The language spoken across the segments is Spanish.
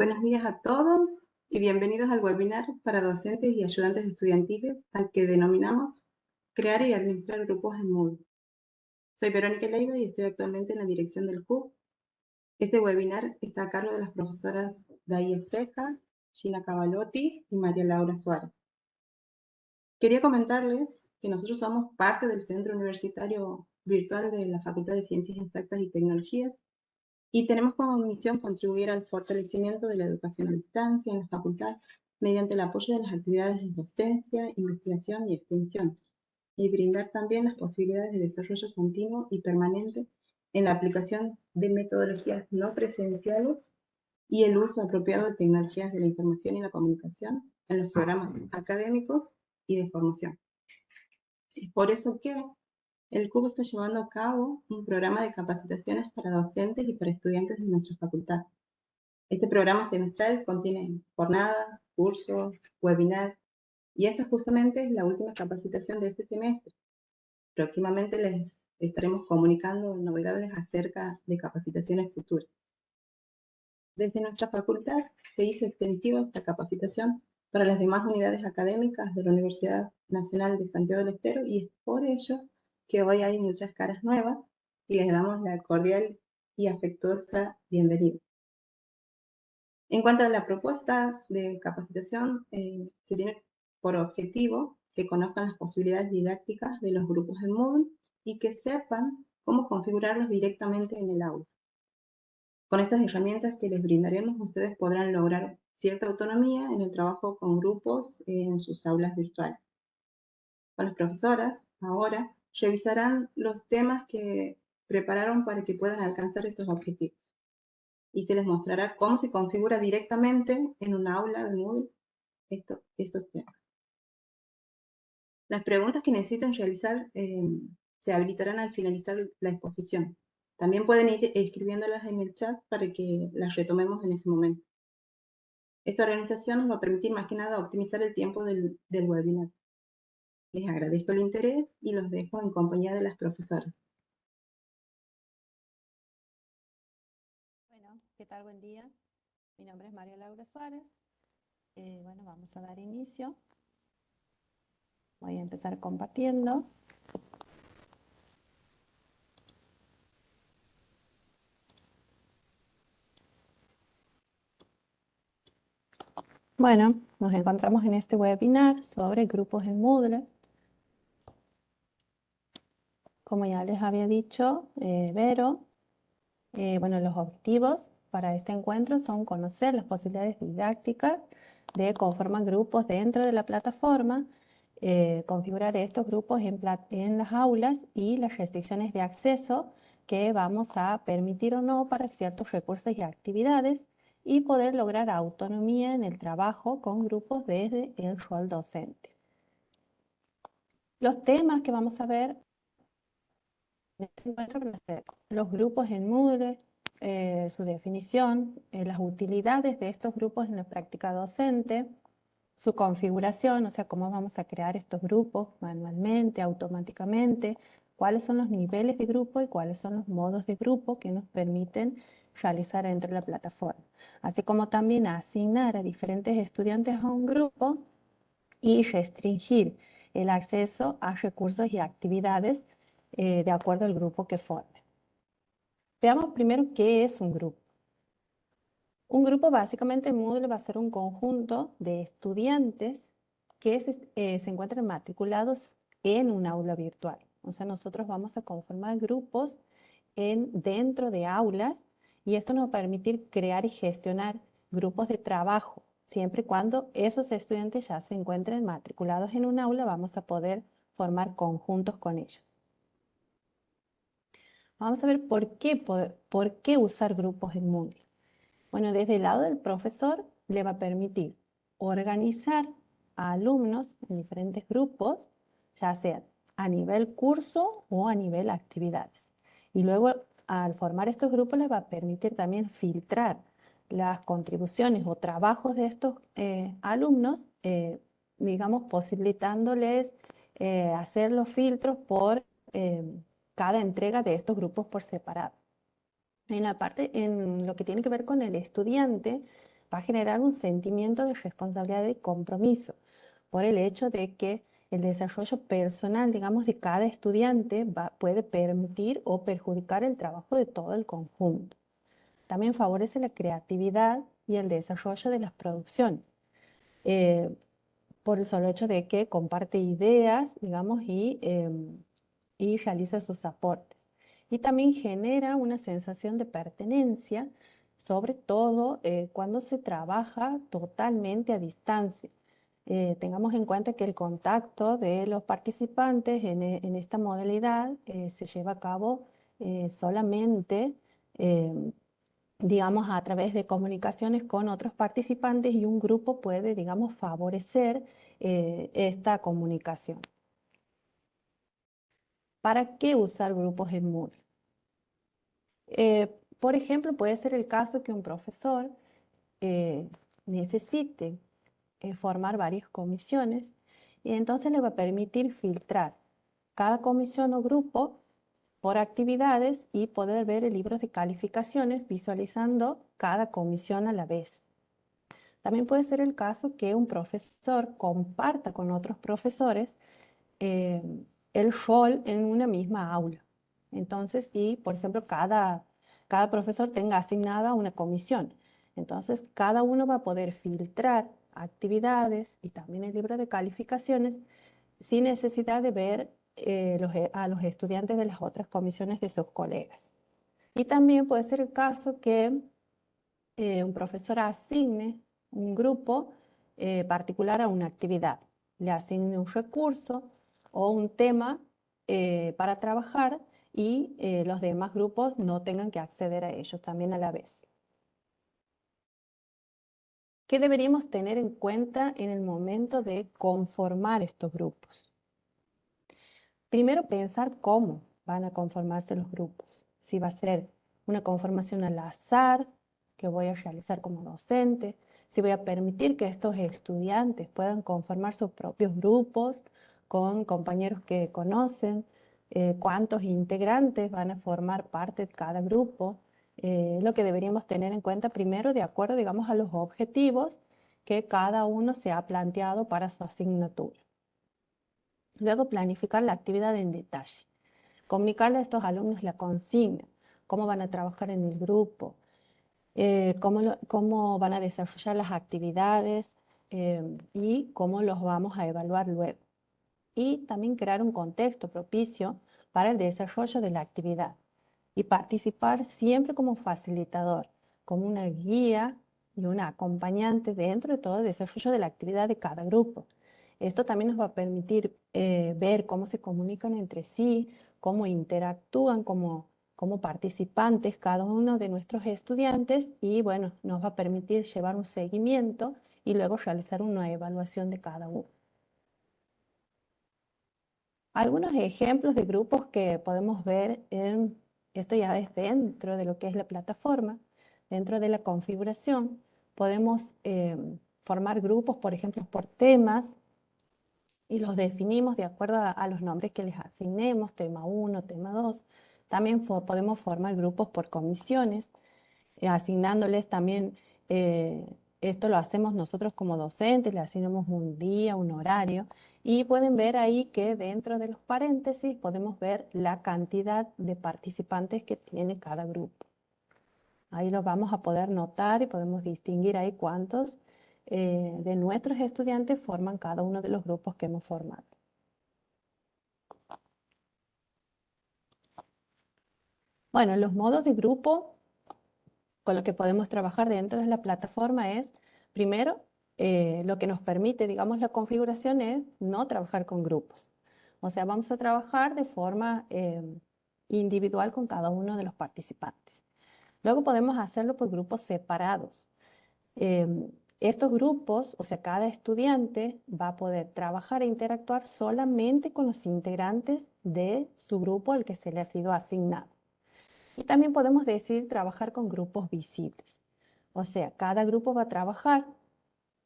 Buenos días a todos y bienvenidos al webinar para docentes y ayudantes estudiantiles al que denominamos Crear y administrar grupos en Moodle. Soy Verónica Leiva y estoy actualmente en la dirección del CUB. Este webinar está a cargo de las profesoras Daye Seca, Gina Cavalotti y María Laura Suárez. Quería comentarles que nosotros somos parte del Centro Universitario Virtual de la Facultad de Ciencias Exactas y Tecnologías y tenemos como misión contribuir al fortalecimiento de la educación a distancia en la facultad mediante el apoyo de las actividades de docencia, investigación y extensión, y brindar también las posibilidades de desarrollo continuo y permanente en la aplicación de metodologías no presenciales y el uso apropiado de tecnologías de la información y la comunicación en los programas académicos y de formación. Es por eso que el CUB está llevando a cabo un programa de capacitaciones para docentes y para estudiantes de nuestra facultad. Este programa semestral contiene jornadas, cursos, webinars, y esta justamente es la última capacitación de este semestre. Próximamente les estaremos comunicando novedades acerca de capacitaciones futuras. Desde nuestra facultad se hizo extensiva esta capacitación para las demás unidades académicas de la Universidad Nacional de Santiago del Estero y es por ello que hoy hay muchas caras nuevas y les damos la cordial y afectuosa bienvenida. En cuanto a la propuesta de capacitación, se tiene por objetivo que conozcan las posibilidades didácticas de los grupos en Moodle y que sepan cómo configurarlos directamente en el aula. Con estas herramientas que les brindaremos, ustedes podrán lograr cierta autonomía en el trabajo con grupos en sus aulas virtuales. Con las profesoras, ahora, revisarán los temas que prepararon para que puedan alcanzar estos objetivos. Y se les mostrará cómo se configura directamente en un aula de Moodle estos temas. Las preguntas que necesiten realizar se habilitarán al finalizar la exposición. También pueden ir escribiéndolas en el chat para que las retomemos en ese momento. Esta organización nos va a permitir más que nada optimizar el tiempo del webinar. Les agradezco el interés y los dejo en compañía de las profesoras. Bueno, ¿qué tal? Buen día. Mi nombre es María Laura Suárez. Bueno, vamos a dar inicio. Voy a empezar compartiendo. Bueno, nos encontramos en este webinar sobre grupos en Moodle. Como ya les había dicho, Vero, bueno, los objetivos para este encuentro son conocer las posibilidades didácticas de conformar grupos dentro de la plataforma, configurar estos grupos en las aulas y las restricciones de acceso que vamos a permitir o no para ciertos recursos y actividades y poder lograr autonomía en el trabajo con grupos desde el rol docente. Los temas que vamos a ver en este encuentro van a ser los grupos en Moodle, su definición, las utilidades de estos grupos en la práctica docente, su configuración, o sea, cómo vamos a crear estos grupos manualmente, automáticamente, cuáles son los niveles de grupo y cuáles son los modos de grupo que nos permiten realizar dentro de la plataforma. Así como también asignar a diferentes estudiantes a un grupo y restringir el acceso a recursos y actividades de acuerdo al grupo que formen. Veamos primero qué es un grupo. Un grupo básicamente en Moodle va a ser un conjunto de estudiantes que se encuentran matriculados en un aula virtual. O sea, nosotros vamos a conformar grupos dentro de aulas y esto nos va a permitir crear y gestionar grupos de trabajo. Siempre y cuando esos estudiantes ya se encuentren matriculados en un aula, vamos a poder formar conjuntos con ellos. Vamos a ver por qué usar grupos en Moodle. Bueno, desde el lado del profesor le va a permitir organizar a alumnos en diferentes grupos, ya sea a nivel curso o a nivel actividades. Y luego, al formar estos grupos, les va a permitir también filtrar las contribuciones o trabajos de estos alumnos, digamos, posibilitándoles hacer los filtros por cada entrega de estos grupos por separado. En lo que tiene que ver con el estudiante, va a generar un sentimiento de responsabilidad y compromiso por el hecho de que el desarrollo personal, digamos, de cada estudiante puede permitir o perjudicar el trabajo de todo el conjunto. También favorece la creatividad y el desarrollo de las producciones, por el solo hecho de que comparte ideas, digamos, y realiza sus aportes. Y también genera una sensación de pertenencia, sobre todo cuando se trabaja totalmente a distancia. Tengamos en cuenta que el contacto de los participantes en esta modalidad se lleva a cabo solamente, digamos, a través de comunicaciones con otros participantes, y un grupo puede, digamos, favorecer esta comunicación. ¿Para qué usar grupos en Moodle? Por ejemplo, puede ser el caso que un profesor eh, necesite formar varias comisiones, y entonces le va a permitir filtrar cada comisión o grupo por actividades y poder ver el libro de calificaciones visualizando cada comisión a la vez. También puede ser el caso que un profesor comparta con otros profesores eh, el rol en una misma aula. Entonces, y por ejemplo, cada profesor tenga asignada una comisión. Entonces, cada uno va a poder filtrar actividades y también el libro de calificaciones sin necesidad de ver a los estudiantes de las otras comisiones de sus colegas. Y también puede ser el caso que un profesor asigne un grupo particular a una actividad, le asigne un recurso o un tema para trabajar, y los demás grupos no tengan que acceder a ellos también a la vez. ¿Qué deberíamos tener en cuenta en el momento de conformar estos grupos? Primero, pensar cómo van a conformarse los grupos. Si va a ser una conformación al azar, que voy a realizar como docente, si voy a permitir que estos estudiantes puedan conformar sus propios grupos con compañeros que conocen, cuántos integrantes van a formar parte de cada grupo, lo que deberíamos tener en cuenta primero de acuerdo, digamos, a los objetivos que cada uno se ha planteado para su asignatura. Luego, planificar la actividad en detalle. Comunicarle a estos alumnos la consigna, cómo van a trabajar en el grupo, cómo van a desarrollar las actividades y cómo los vamos a evaluar luego. Y también crear un contexto propicio para el desarrollo de la actividad. Y participar siempre como facilitador, como una guía y una acompañante dentro de todo el desarrollo de la actividad de cada grupo. Esto también nos va a permitir ver cómo se comunican entre sí, cómo interactúan como participantes cada uno de nuestros estudiantes, y bueno, nos va a permitir llevar un seguimiento y luego realizar una evaluación de cada uno. Algunos ejemplos de grupos que podemos ver esto ya es dentro de lo que es la plataforma. Dentro de la configuración podemos formar grupos, por ejemplo, por temas, y los definimos de acuerdo a los nombres que les asignemos, tema 1, tema 2. También podemos formar grupos por comisiones, asignándoles también, esto lo hacemos nosotros como docentes, le asignamos un día, un horario, y pueden ver ahí que dentro de los paréntesis podemos ver la cantidad de participantes que tiene cada grupo. Ahí lo vamos a poder notar y podemos distinguir ahí cuántos de nuestros estudiantes forman cada uno de los grupos que hemos formado. Bueno, los modos de grupo con lo que podemos trabajar dentro de la plataforma es, primero, lo que nos permite, digamos, la configuración es no trabajar con grupos. O sea, vamos a trabajar de forma individual con cada uno de los participantes. Luego podemos hacerlo por grupos separados. Estos grupos, o sea, cada estudiante va a poder trabajar e interactuar solamente con los integrantes de su grupo al que se le ha sido asignado. Y también podemos decidir trabajar con grupos visibles. O sea, cada grupo va a trabajar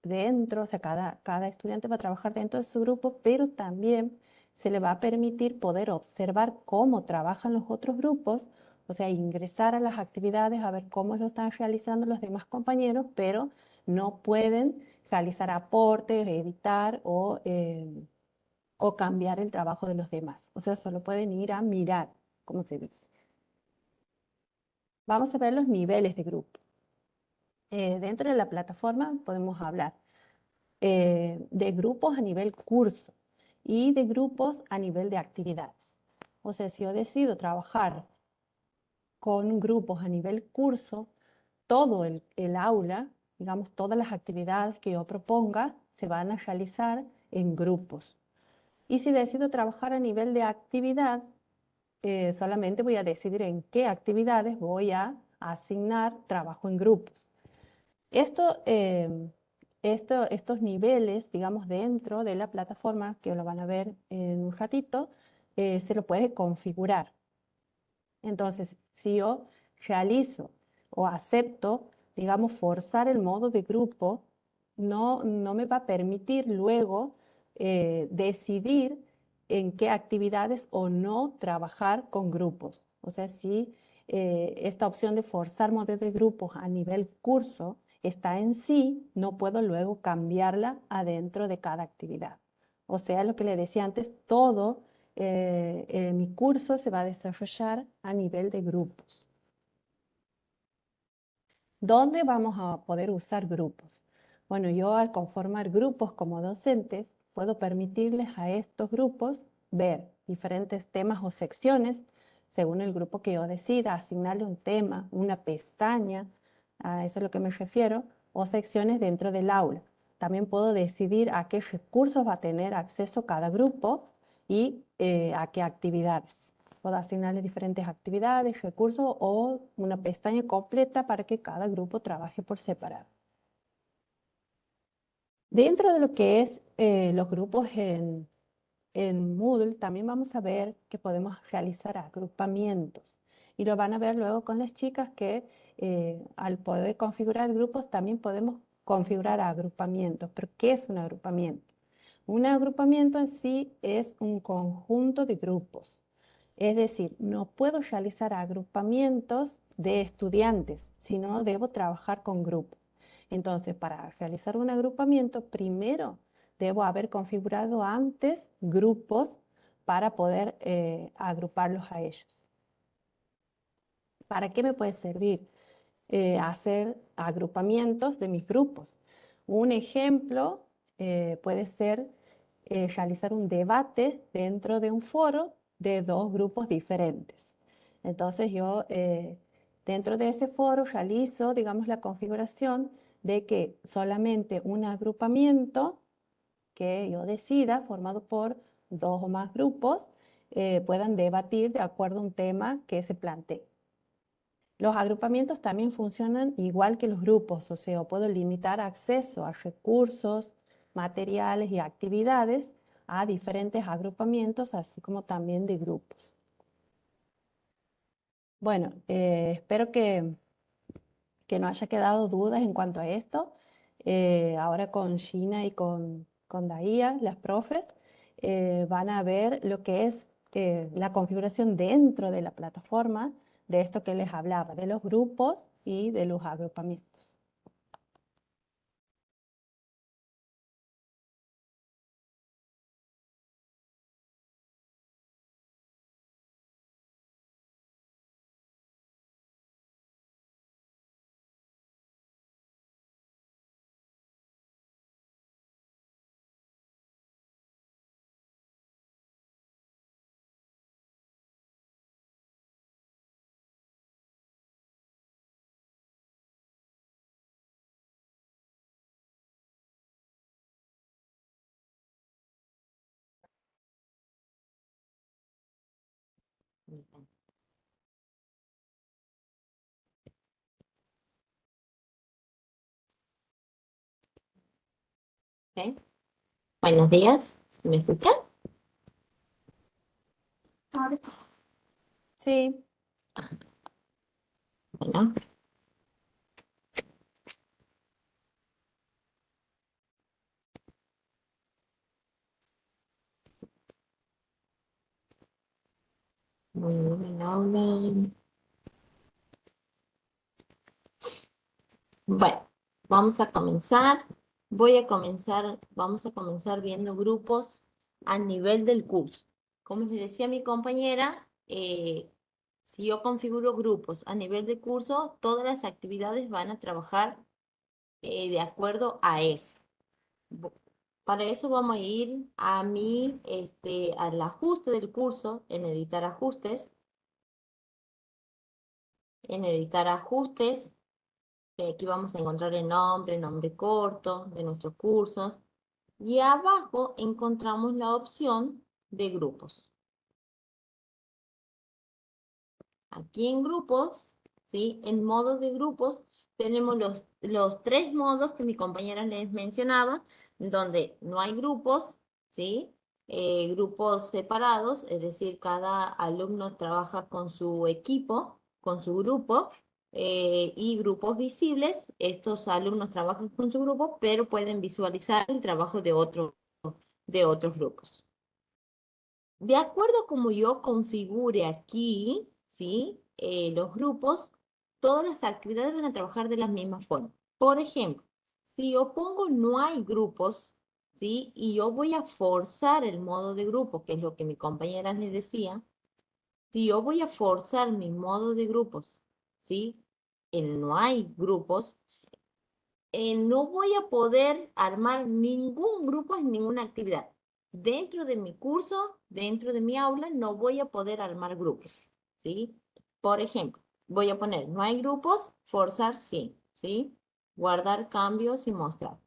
dentro, o sea, cada estudiante va a trabajar dentro de su grupo, pero también se le va a permitir poder observar cómo trabajan los otros grupos, o sea, ingresar a las actividades a ver cómo lo están realizando los demás compañeros, pero no pueden realizar aportes, editar o cambiar el trabajo de los demás. O sea, solo pueden ir a mirar, como se dice. Vamos a ver los niveles de grupo. Dentro de la plataforma podemos hablar de grupos a nivel curso y de grupos a nivel de actividades. O sea, si yo decido trabajar con grupos a nivel curso, todo el aula, digamos, todas las actividades que yo proponga se van a realizar en grupos. Y si decido trabajar a nivel de actividad, solamente voy a decidir en qué actividades voy a asignar trabajo en grupos. Estos niveles, digamos, dentro de la plataforma, que lo van a ver en un ratito, se lo puede configurar. Entonces, si yo realizo o acepto, digamos, forzar el modo de grupo, no me va a permitir luego decidir en qué actividades o no trabajar con grupos. O sea, si esta opción de forzar modo de grupos a nivel curso está en sí, no puedo luego cambiarla adentro de cada actividad. O sea, lo que le decía antes, todo mi curso se va a desarrollar a nivel de grupos. ¿Dónde vamos a poder usar grupos? Bueno, yo al conformar grupos como docentes, puedo permitirles a estos grupos ver diferentes temas o secciones, según el grupo que yo decida, asignarle un tema, una pestaña, a eso es a lo que me refiero, o secciones dentro del aula. También puedo decidir a qué recursos va a tener acceso cada grupo y a qué actividades. Puedo asignarle diferentes actividades, recursos o una pestaña completa para que cada grupo trabaje por separado. Dentro de lo que es los grupos en Moodle, también vamos a ver que podemos realizar agrupamientos. Y lo van a ver luego con las chicas que al poder configurar grupos también podemos configurar agrupamientos. ¿Pero qué es un agrupamiento? Un agrupamiento en sí es un conjunto de grupos. Es decir, no puedo realizar agrupamientos de estudiantes, sino debo trabajar con grupos. Entonces, para realizar un agrupamiento, primero debo haber configurado antes grupos para poder agruparlos a ellos. ¿Para qué me puede servir hacer agrupamientos de mis grupos? Un ejemplo puede ser realizar un debate dentro de un foro de dos grupos diferentes. Entonces yo dentro de ese foro realizo, digamos, la configuración de que solamente un agrupamiento que yo decida, formado por dos o más grupos, puedan debatir de acuerdo a un tema que se plantee. Los agrupamientos también funcionan igual que los grupos, o sea, puedo limitar acceso a recursos, materiales y actividades a diferentes agrupamientos, así como también de grupos. Bueno, espero que no haya quedado dudas en cuanto a esto. Ahora con Gina y con Daía, las profes, van a ver lo que es la configuración dentro de la plataforma de esto que les hablaba, de los grupos y de los agrupamientos. Ok. Buenos días, ¿me escuchan? Ahora Sí, bueno, muy bien, ahora. Bueno, Vamos a comenzar. Vamos a comenzar viendo grupos a nivel del curso. Como les decía mi compañera, si yo configuro grupos a nivel de curso, todas las actividades van a trabajar de acuerdo a eso. Para eso vamos a ir a al ajuste del curso, en editar ajustes. Aquí vamos a encontrar el nombre corto de nuestros cursos. Y abajo encontramos la opción de grupos. Aquí en grupos, ¿sí? En modos de grupos tenemos los tres modos que mi compañera les mencionaba, donde no hay grupos, ¿sí? Grupos separados, es decir, cada alumno trabaja con su equipo, con su grupo, y grupos visibles. Estos alumnos trabajan con su grupo, pero pueden visualizar el trabajo de otros grupos. De acuerdo a como yo configure aquí, ¿sí? Los grupos, todas las actividades van a trabajar de la misma forma. Por ejemplo, si yo pongo no hay grupos, ¿sí? Y yo voy a forzar el modo de grupo, que es lo que mi compañera les decía. Si yo voy a forzar mi modo de grupos, ¿sí? En no hay grupos, no voy a poder armar ningún grupo en ninguna actividad. Dentro de mi curso, dentro de mi aula, no voy a poder armar grupos, ¿sí? Por ejemplo, voy a poner, no hay grupos, forzar sí, ¿sí? Guardar cambios y mostrar.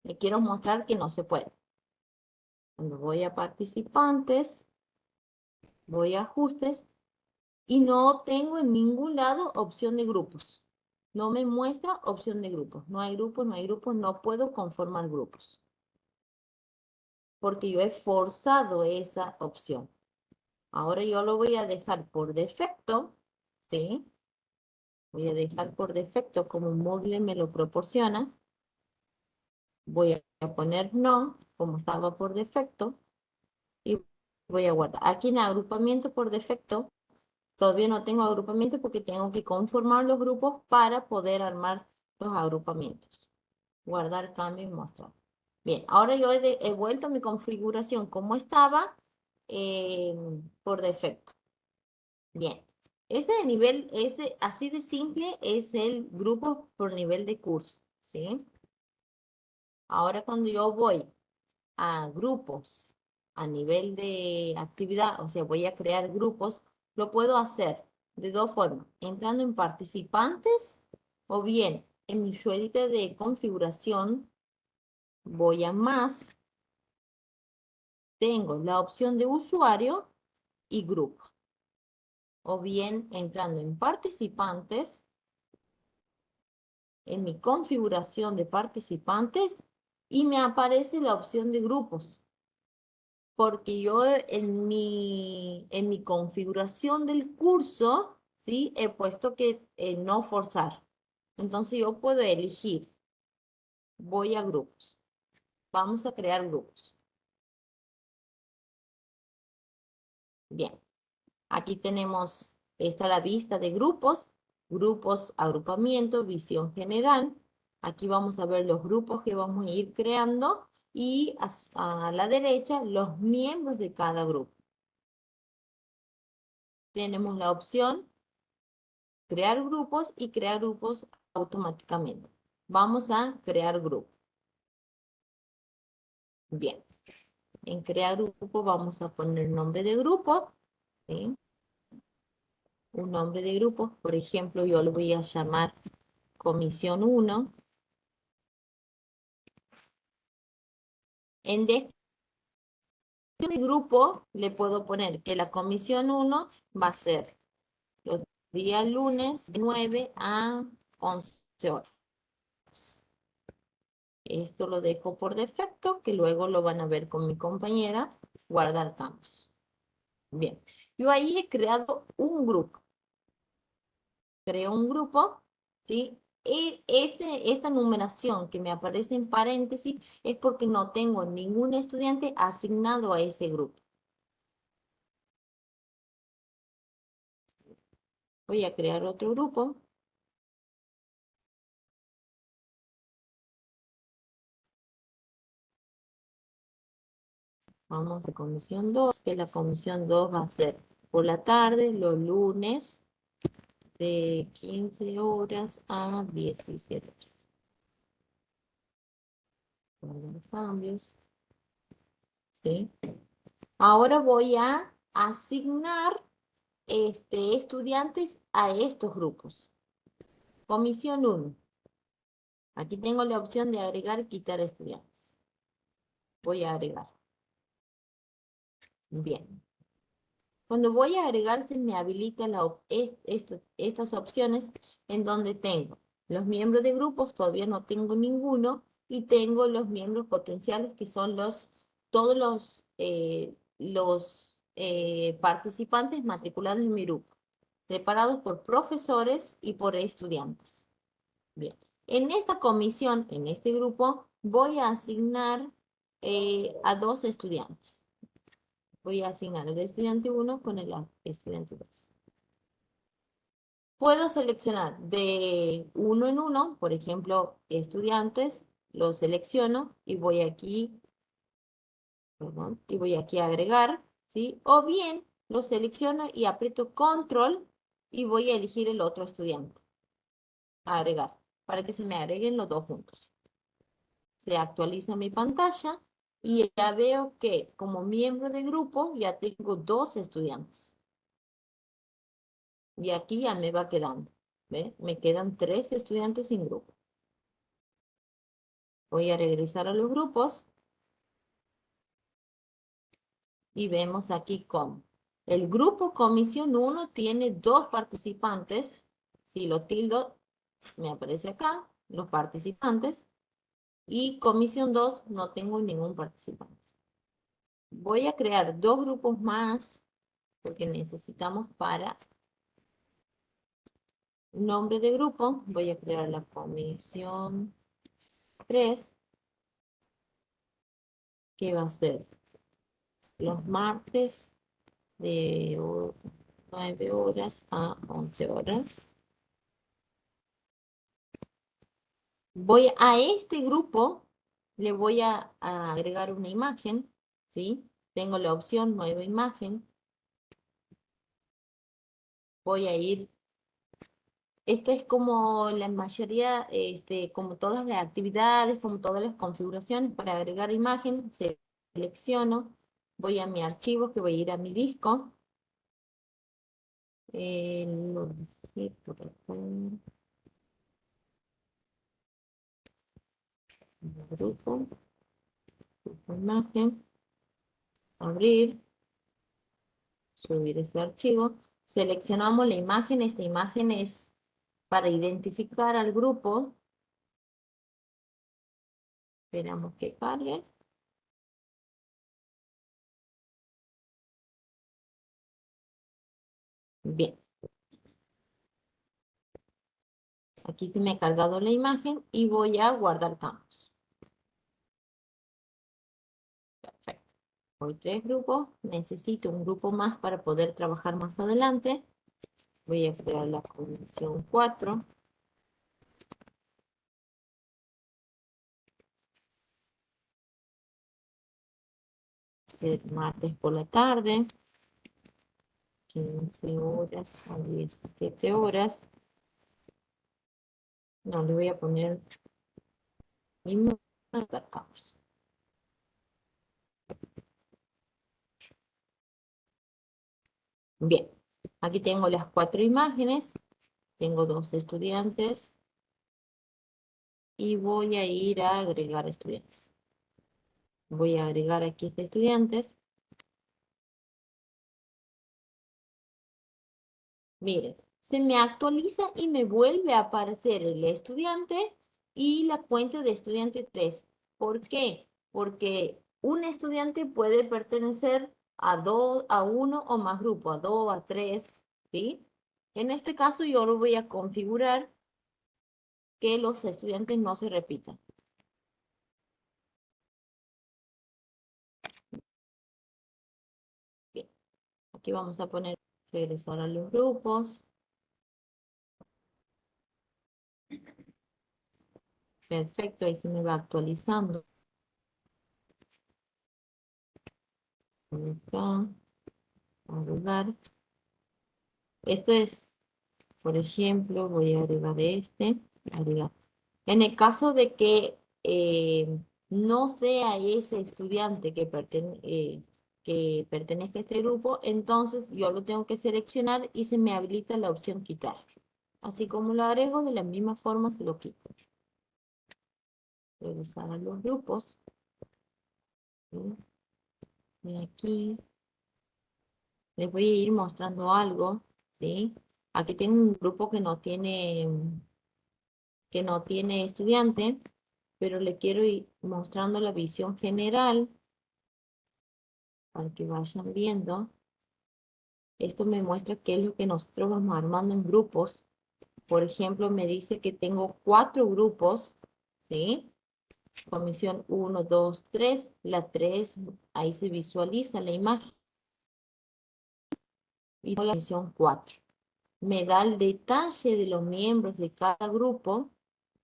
Le quiero mostrar que no se puede. Cuando voy a participantes, voy a ajustes y no tengo en ningún lado opción de grupos. No me muestra opción de grupos. No hay grupos, no hay grupos, no puedo conformar grupos, porque yo he forzado esa opción. Ahora yo lo voy a dejar por defecto, ¿sí? Voy a dejar por defecto como Moodle me lo proporciona. Voy a poner no, como estaba por defecto, y voy a guardar. Aquí en agrupamiento por defecto, todavía no tengo agrupamiento porque tengo que conformar los grupos para poder armar los agrupamientos. Guardar, cambio y mostrar. Bien, ahora yo he vuelto a mi configuración como estaba por defecto. Bien, así de simple es el grupo por nivel de curso, ¿sí? Ahora cuando yo voy a grupos a nivel de actividad, o sea, voy a crear grupos, lo puedo hacer de dos formas, entrando en participantes o bien en mi ruedita de configuración, voy a más, tengo la opción de usuario y grupo. O bien entrando en participantes, en mi configuración de participantes, y me aparece la opción de grupos. Porque yo en mi configuración del curso, ¿sí? He puesto que no forzar. Entonces yo puedo elegir, voy a grupos. Vamos a crear grupos. Bien. Aquí tenemos, está la vista de grupos, agrupamiento, visión general. Aquí vamos a ver los grupos que vamos a ir creando y a la derecha los miembros de cada grupo. Tenemos la opción crear grupos y crear grupos automáticamente. Vamos a crear grupo. Bien, en crear grupo vamos a poner nombre de grupo, ¿sí? Un nombre de grupo, por ejemplo, yo lo voy a llamar Comisión 1. En descripción de grupo le puedo poner que la comisión 1 va a ser los días lunes de 9 a 11 horas. Esto lo dejo por defecto, que luego lo van a ver con mi compañera, guardar campos. Bien, yo ahí he creado un grupo. Creo un grupo, ¿sí? Y esta numeración que me aparece en paréntesis es porque no tengo ningún estudiante asignado a ese grupo. Voy a crear otro grupo. Vamos a comisión 2, que la comisión 2 va a ser por la tarde, los lunes, de 15 horas a 17 horas. Guardar cambios. ¿Sí? Ahora voy a asignar estudiantes a estos grupos. Comisión 1. Aquí tengo la opción de agregar y quitar estudiantes. Voy a agregar. Bien. Cuando voy a agregar, se me habilita estas opciones en donde tengo los miembros de grupos, todavía no tengo ninguno, y tengo los miembros potenciales, que son todos los participantes matriculados en mi grupo, separados por profesores y por estudiantes. Bien. En esta comisión, en este grupo, voy a asignar a 2 estudiantes. Voy a asignar el estudiante 1 con el estudiante 2. Puedo seleccionar de uno en uno, por ejemplo, estudiantes, los selecciono y voy aquí, perdón, y voy aquí a agregar, ¿sí? O bien los selecciono y aprieto control y voy a elegir el otro estudiante. Agregar, para que se me agreguen los dos juntos. Se actualiza mi pantalla y ya veo que como miembro de grupo ya tengo 2 estudiantes. Y aquí ya me va quedando. ¿Ve? Me quedan 3 estudiantes sin grupo. Voy a regresar a los grupos. Y vemos aquí cómo. El grupo comisión 1 tiene 2 participantes. Si lo tildo, me aparece acá, los participantes. Y comisión 2 no tengo ningún participante. Voy a crear 2 grupos más, porque necesitamos para nombre de grupo. Voy a crear la comisión 3, que va a ser los martes de 9 horas a 11 horas. Voy a este grupo, le voy a agregar una imagen, ¿sí? Tengo la opción nueva imagen. Voy a ir, esta es como la mayoría, como todas las actividades, como todas las configuraciones para agregar imagen. Selecciono, voy a mi archivo, que voy a ir a mi disco. Grupo, imagen, abrir, subir este archivo. Seleccionamos la imagen. Esta imagen es para identificar al grupo. Esperamos que cargue. Bien. Aquí se me ha cargado la imagen y voy a guardar campos. Perfecto. Hoy 3 grupos. Necesito un grupo más para poder trabajar más adelante. Voy a crear la comisión 4. Martes por la tarde. 15 horas a 17 horas. No, le voy a poner mismo campos. Bien, aquí tengo las 4 imágenes, tengo 2 estudiantes y voy a ir a agregar estudiantes. Voy a agregar aquí estudiantes. Miren, se me actualiza y me vuelve a aparecer el estudiante y la cuenta de estudiante 3. ¿Por qué? Porque un estudiante puede pertenecer a uno o más grupos, a 2, a 3, ¿sí? En este caso yo lo voy a configurar que los estudiantes no se repitan. Bien, aquí vamos a poner regresar a los grupos. Perfecto, ahí se me va actualizando. Acá, agregar. Esto es, por ejemplo, voy a agregar agregar. En el caso de que no sea ese estudiante que pertenezca a este grupo, entonces yo lo tengo que seleccionar y se me habilita la opción quitar. Así como lo agrego, de la misma forma se lo quito. Regresar a los grupos. ¿Sí? Y aquí les voy a ir mostrando algo, ¿sí? Aquí tengo un grupo que no tiene estudiante, pero le quiero ir mostrando la visión general para que vayan viendo. Esto me muestra qué es lo que nosotros vamos armando en grupos. Por ejemplo, me dice que tengo 4 grupos, ¿sí? Comisión 1, 2, 3. La 3, ahí se visualiza la imagen. Y la comisión 4. Me da el detalle de los miembros de cada grupo,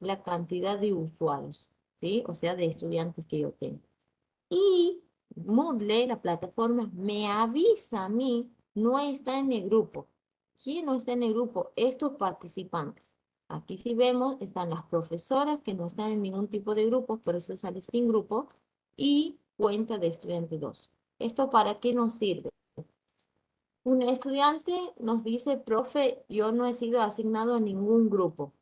la cantidad de usuarios, ¿sí? O sea, de estudiantes que yo tengo. Y Moodle, la plataforma, me avisa a mí, no está en el grupo. ¿Quién no está en el grupo? Estos participantes. Aquí si vemos, están las profesoras que no están en ningún tipo de grupo, por eso sale sin grupo, y cuenta de estudiante 2. ¿Esto para qué nos sirve? Un estudiante nos dice, profe, yo no he sido asignado a ningún grupo,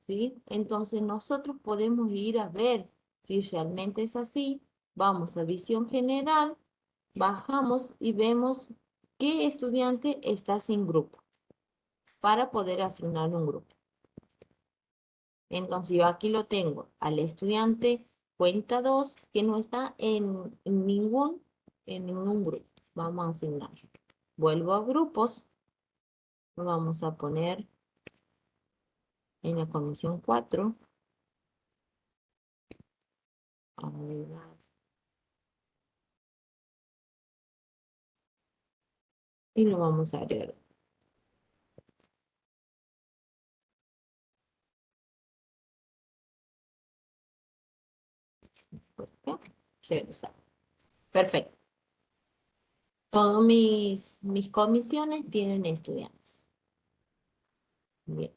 ¿sí? Entonces nosotros podemos ir a ver si realmente es así. Vamos a visión general, bajamos y vemos qué estudiante está sin grupo para poder asignar un grupo. Entonces yo aquí lo tengo, al estudiante cuenta 2 que no está en ningún grupo. Vamos a asignar. Vuelvo a grupos. Lo vamos a poner en la comisión 4. Y lo vamos a agregar. Regresar. Perfecto. Todas mis comisiones tienen estudiantes. Bien.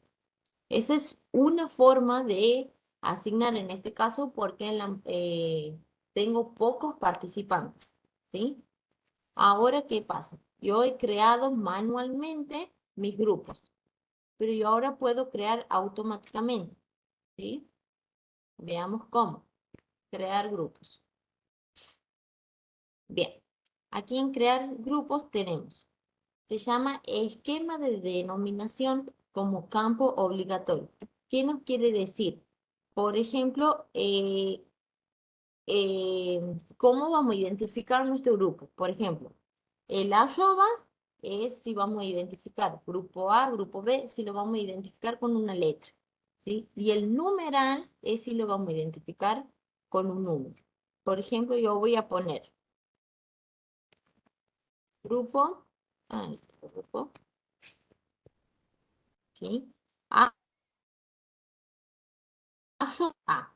Esa es una forma de asignar en este caso porque tengo pocos participantes. ¿Sí? Ahora, ¿qué pasa? Yo he creado manualmente mis grupos, pero yo ahora puedo crear automáticamente. ¿Sí? Veamos cómo. Crear grupos. Bien. Aquí en crear grupos tenemos. Se llama esquema de denominación como campo obligatorio. ¿Qué nos quiere decir? Por ejemplo, ¿cómo vamos a identificar nuestro grupo? Por ejemplo, el arroba es si vamos a identificar grupo A, grupo B, si lo vamos a identificar con una letra, ¿sí? Y el numeral es si lo vamos a identificar con un número. Por ejemplo, yo voy a poner grupo, grupo, ¿sí? A, A.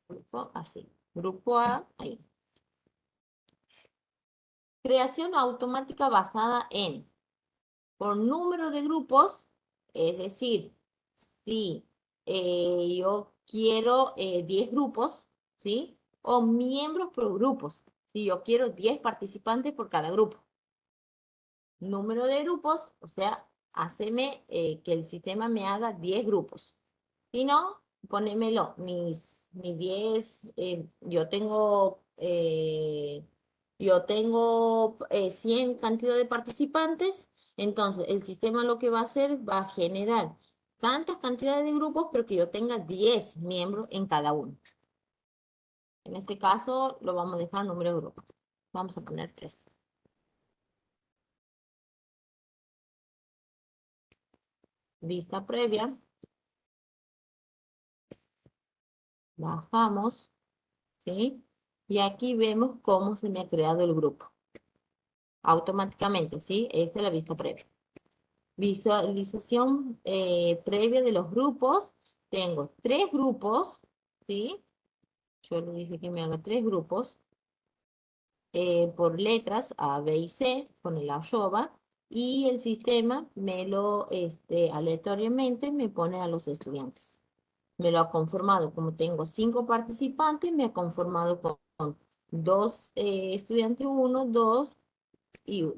Grupo así. Grupo A, ahí. Creación automática basada en por número de grupos, es decir, si yo quiero 10 grupos, ¿sí? O miembros por grupos, si yo quiero 10 participantes por cada grupo. Número de grupos, o sea, haceme que el sistema me haga 10 grupos. Si no, ponémelo, mis 10, yo tengo 100 cantidad de participantes, entonces el sistema lo que va a hacer va a generar tantas cantidades de grupos, pero que yo tenga 10 miembros en cada uno. En este caso lo vamos a dejar número de grupos. Vamos a poner 3. Vista previa. Bajamos, ¿sí? Y aquí vemos cómo se me ha creado el grupo. Automáticamente, ¿sí? Esta es la vista previa. Visualización previa de los grupos. Tengo 3 grupos, ¿sí? Yo le dije que me haga 3 grupos por letras A, B y C con el arroba y el sistema me lo aleatoriamente me pone a los estudiantes. Me lo ha conformado, como tengo 5 participantes, me ha conformado con 2 estudiantes 1, 2 y 1.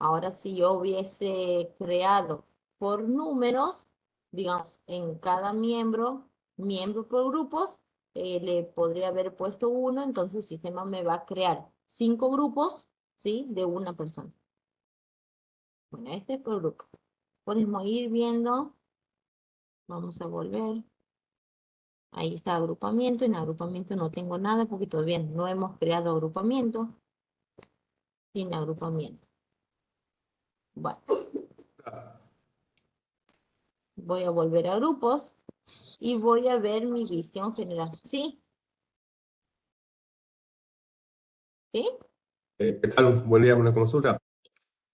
Ahora, si yo hubiese creado por números, digamos, en cada miembro por grupos, le podría haber puesto 1, entonces el sistema me va a crear 5 grupos, ¿sí? De una persona. Bueno, este es por grupo. Podemos ir viendo, vamos a volver. Ahí está agrupamiento, en agrupamiento no tengo nada porque todavía no hemos creado agrupamiento. Sin agrupamiento. Bueno, voy a volver a grupos y voy a ver mi visión general. ¿Sí? ¿Sí? ¿Qué tal? Buen día, una consulta.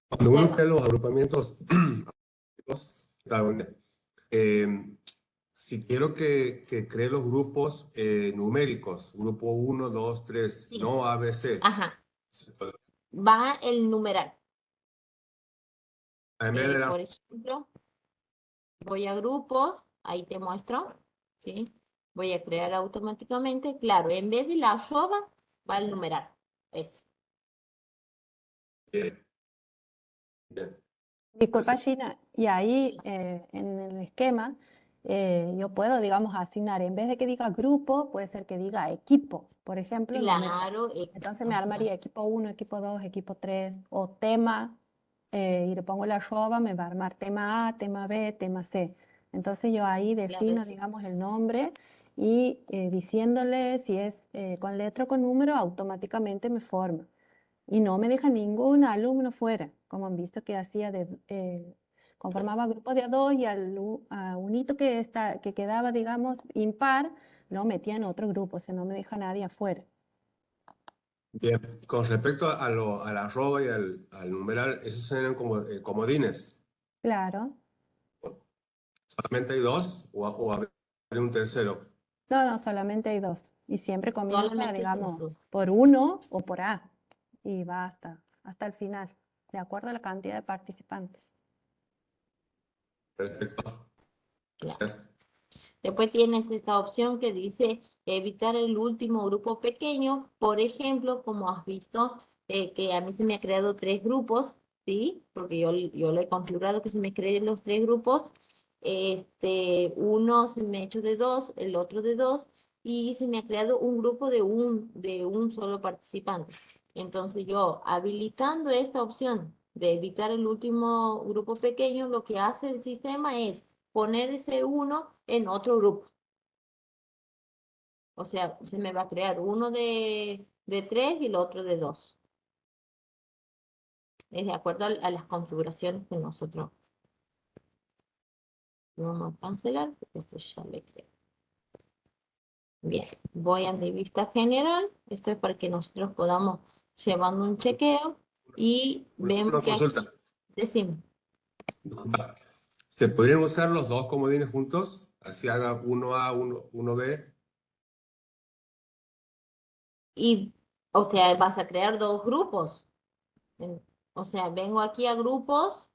Cuando uno Observa. crea los agrupamientos, ¿qué tal? Buen día. Si quiero que cree los grupos numéricos, grupo 1, 2, 3, Sí. no ABC, Ajá. Va el numeral. en vez de la... Por ejemplo, voy a grupos, ahí te muestro, ¿sí? Voy a crear automáticamente, claro, en vez de la arroba, va el numeral. Es. Bien. Bien. Disculpa, Gina, y ahí en el esquema yo puedo, digamos, asignar, en vez de que diga grupo, puede ser que diga equipo, por ejemplo, numeral. Claro. Entonces me Ajá. armaría equipo 1, equipo 2, equipo 3, o tema, y le pongo la arroba, me va a armar tema A, tema B, tema C. Entonces yo ahí defino, eso. digamos, el nombre y diciéndole si es con letra o con número, automáticamente me forma. Y no me deja ningún alumno fuera, como han visto que hacía conformaba grupos de a dos y a unito que quedaba, digamos, impar, lo metía en otro grupo, o sea, no me deja nadie afuera. Bien. Con respecto a la arroba y al numeral, esos serían como comodines. Claro. ¿Solamente hay dos o habría un tercero? No, no, solamente hay dos. Y siempre comienza, Solamente son digamos, dos. por 1 o por A. Y va hasta el final, de acuerdo a la cantidad de participantes. Perfecto. Claro. Gracias. Después tienes esta opción que dice evitar el último grupo pequeño. Por ejemplo, como has visto, que a mí se me ha creado 3 grupos, ¿sí? Porque yo lo he configurado que se me creen los 3 grupos. Uno se me ha hecho de 2, el otro de 2, y se me ha creado un grupo de un solo participante. Entonces yo, habilitando esta opción de evitar el último grupo pequeño, lo que hace el sistema es poner ese uno en otro grupo. O sea, se me va a crear uno de 3 y el otro de 2. Es de acuerdo a las configuraciones que nosotros vamos a cancelar, porque esto ya le creo. Bien, voy a mi vista general. Esto es para que nosotros podamos llevando un chequeo y vemos Una que aquí consulta. decimos. Disculpa. ¿Se podrían usar los dos comodines juntos? Así haga uno A, uno B. Y, o sea, vas a crear 2 grupos. O sea, vengo aquí a grupos.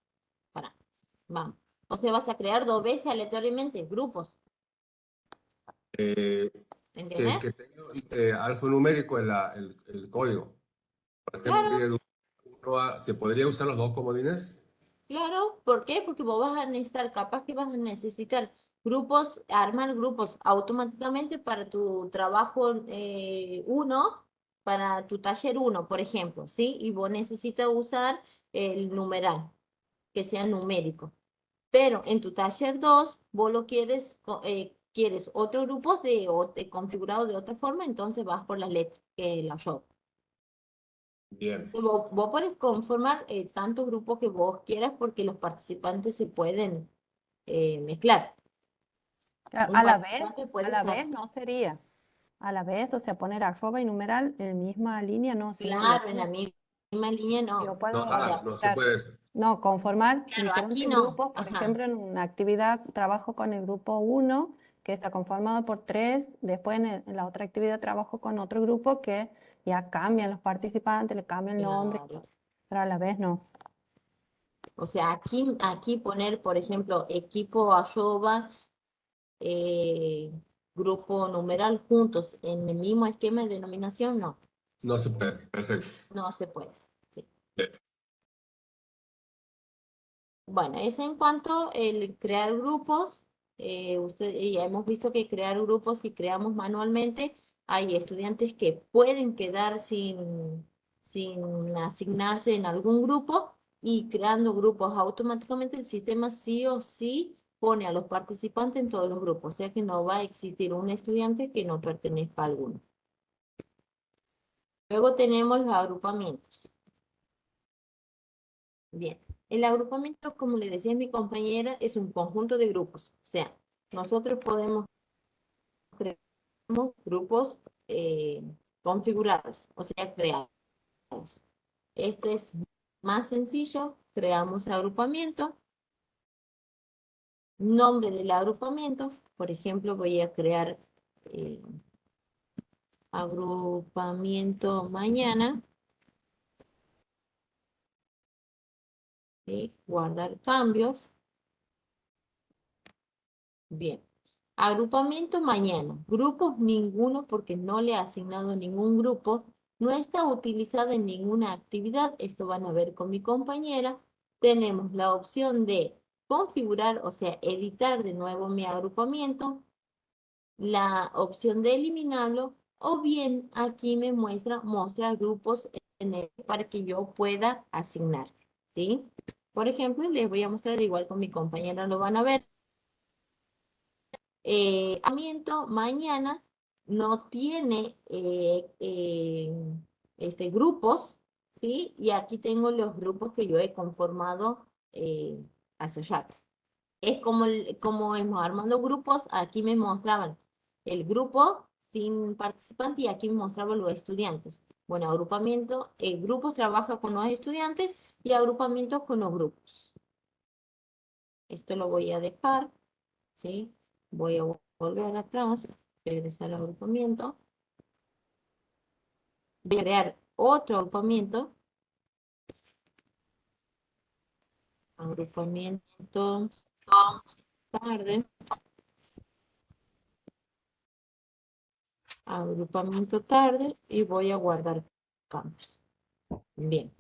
Vamos. O sea, vas a crear 2 veces aleatoriamente grupos. eh, ¿Entendés? que tenga alfanumérico el código. Por ejemplo, que Claro, diga uno A, ¿se podría usar los dos comodines? claro. ¿Por qué? Porque vos vas a necesitar, capaz que vas a necesitar grupos, armar grupos automáticamente para tu trabajo 1, para tu taller 1, por ejemplo, ¿sí? Y vos necesitas usar el numeral, que sea numérico. Pero en tu taller 2, vos lo quieres otro grupo configurado de otra forma, entonces vas por las letras que la yo. Bien. Vos podés conformar tantos grupos que vos quieras porque los participantes se pueden mezclar. Claro, Un participante puede a la estar, vez no sería. A la vez, o sea, poner arroba y numeral en misma línea no, sino que yo claro, en la misma línea yo no. puedo, No, O sea, no se claro, puede. no, conformar claro, aquí diferentes no. grupos. Por Ajá. ejemplo, en una actividad trabajo con el grupo 1 que está conformado por 3, después en la otra actividad trabajo con otro grupo que ya cambian los participantes, le cambian el nombre, Claro. pero a la vez no. O sea, aquí poner, por ejemplo, equipo Ayoba, grupo numeral juntos en el mismo esquema de denominación, no, No se puede. Perfecto. no se puede. Sí. Bien. Bueno, es en cuanto el crear grupos. Ya hemos visto que crear grupos, si creamos manualmente, hay estudiantes que pueden quedar sin asignarse en algún grupo, y creando grupos automáticamente el sistema sí o sí pone a los participantes en todos los grupos, o sea que no va a existir un estudiante que no pertenezca a alguno. Luego tenemos los agrupamientos. Bien, el agrupamiento, como le decía mi compañera, es un conjunto de grupos. O sea, nosotros podemos crear grupos configurados, o sea, creados. Este es más sencillo, creamos agrupamiento. Nombre del agrupamiento, por ejemplo, voy a crear agrupamiento mañana. ¿Sí? Guardar cambios. Bien. Agrupamiento mañana. Grupos ninguno, porque no le he asignado ningún grupo. No está utilizado en ninguna actividad. Esto van a ver con mi compañera. Tenemos la opción de configurar, o sea, editar de nuevo mi agrupamiento. La opción de eliminarlo. O bien aquí me muestra mostrar grupos para que yo pueda asignar. ¿Sí? Por ejemplo, les voy a mostrar, igual con mi compañera lo van a ver. Agrupamiento mañana no tiene grupos, ¿sí? Y aquí tengo los grupos que yo he conformado hace rato. Es como hemos armando grupos, aquí me mostraban el grupo sin participante y aquí me mostraban los estudiantes. Bueno, agrupamiento, grupos trabaja con los estudiantes y agrupamiento con los grupos. Esto lo voy a dejar, ¿sí? Voy a volver atrás, regresar al agrupamiento. Voy a crear otro agrupamiento. Agrupamiento tarde. Agrupamiento tarde y voy a guardar campos. Bien.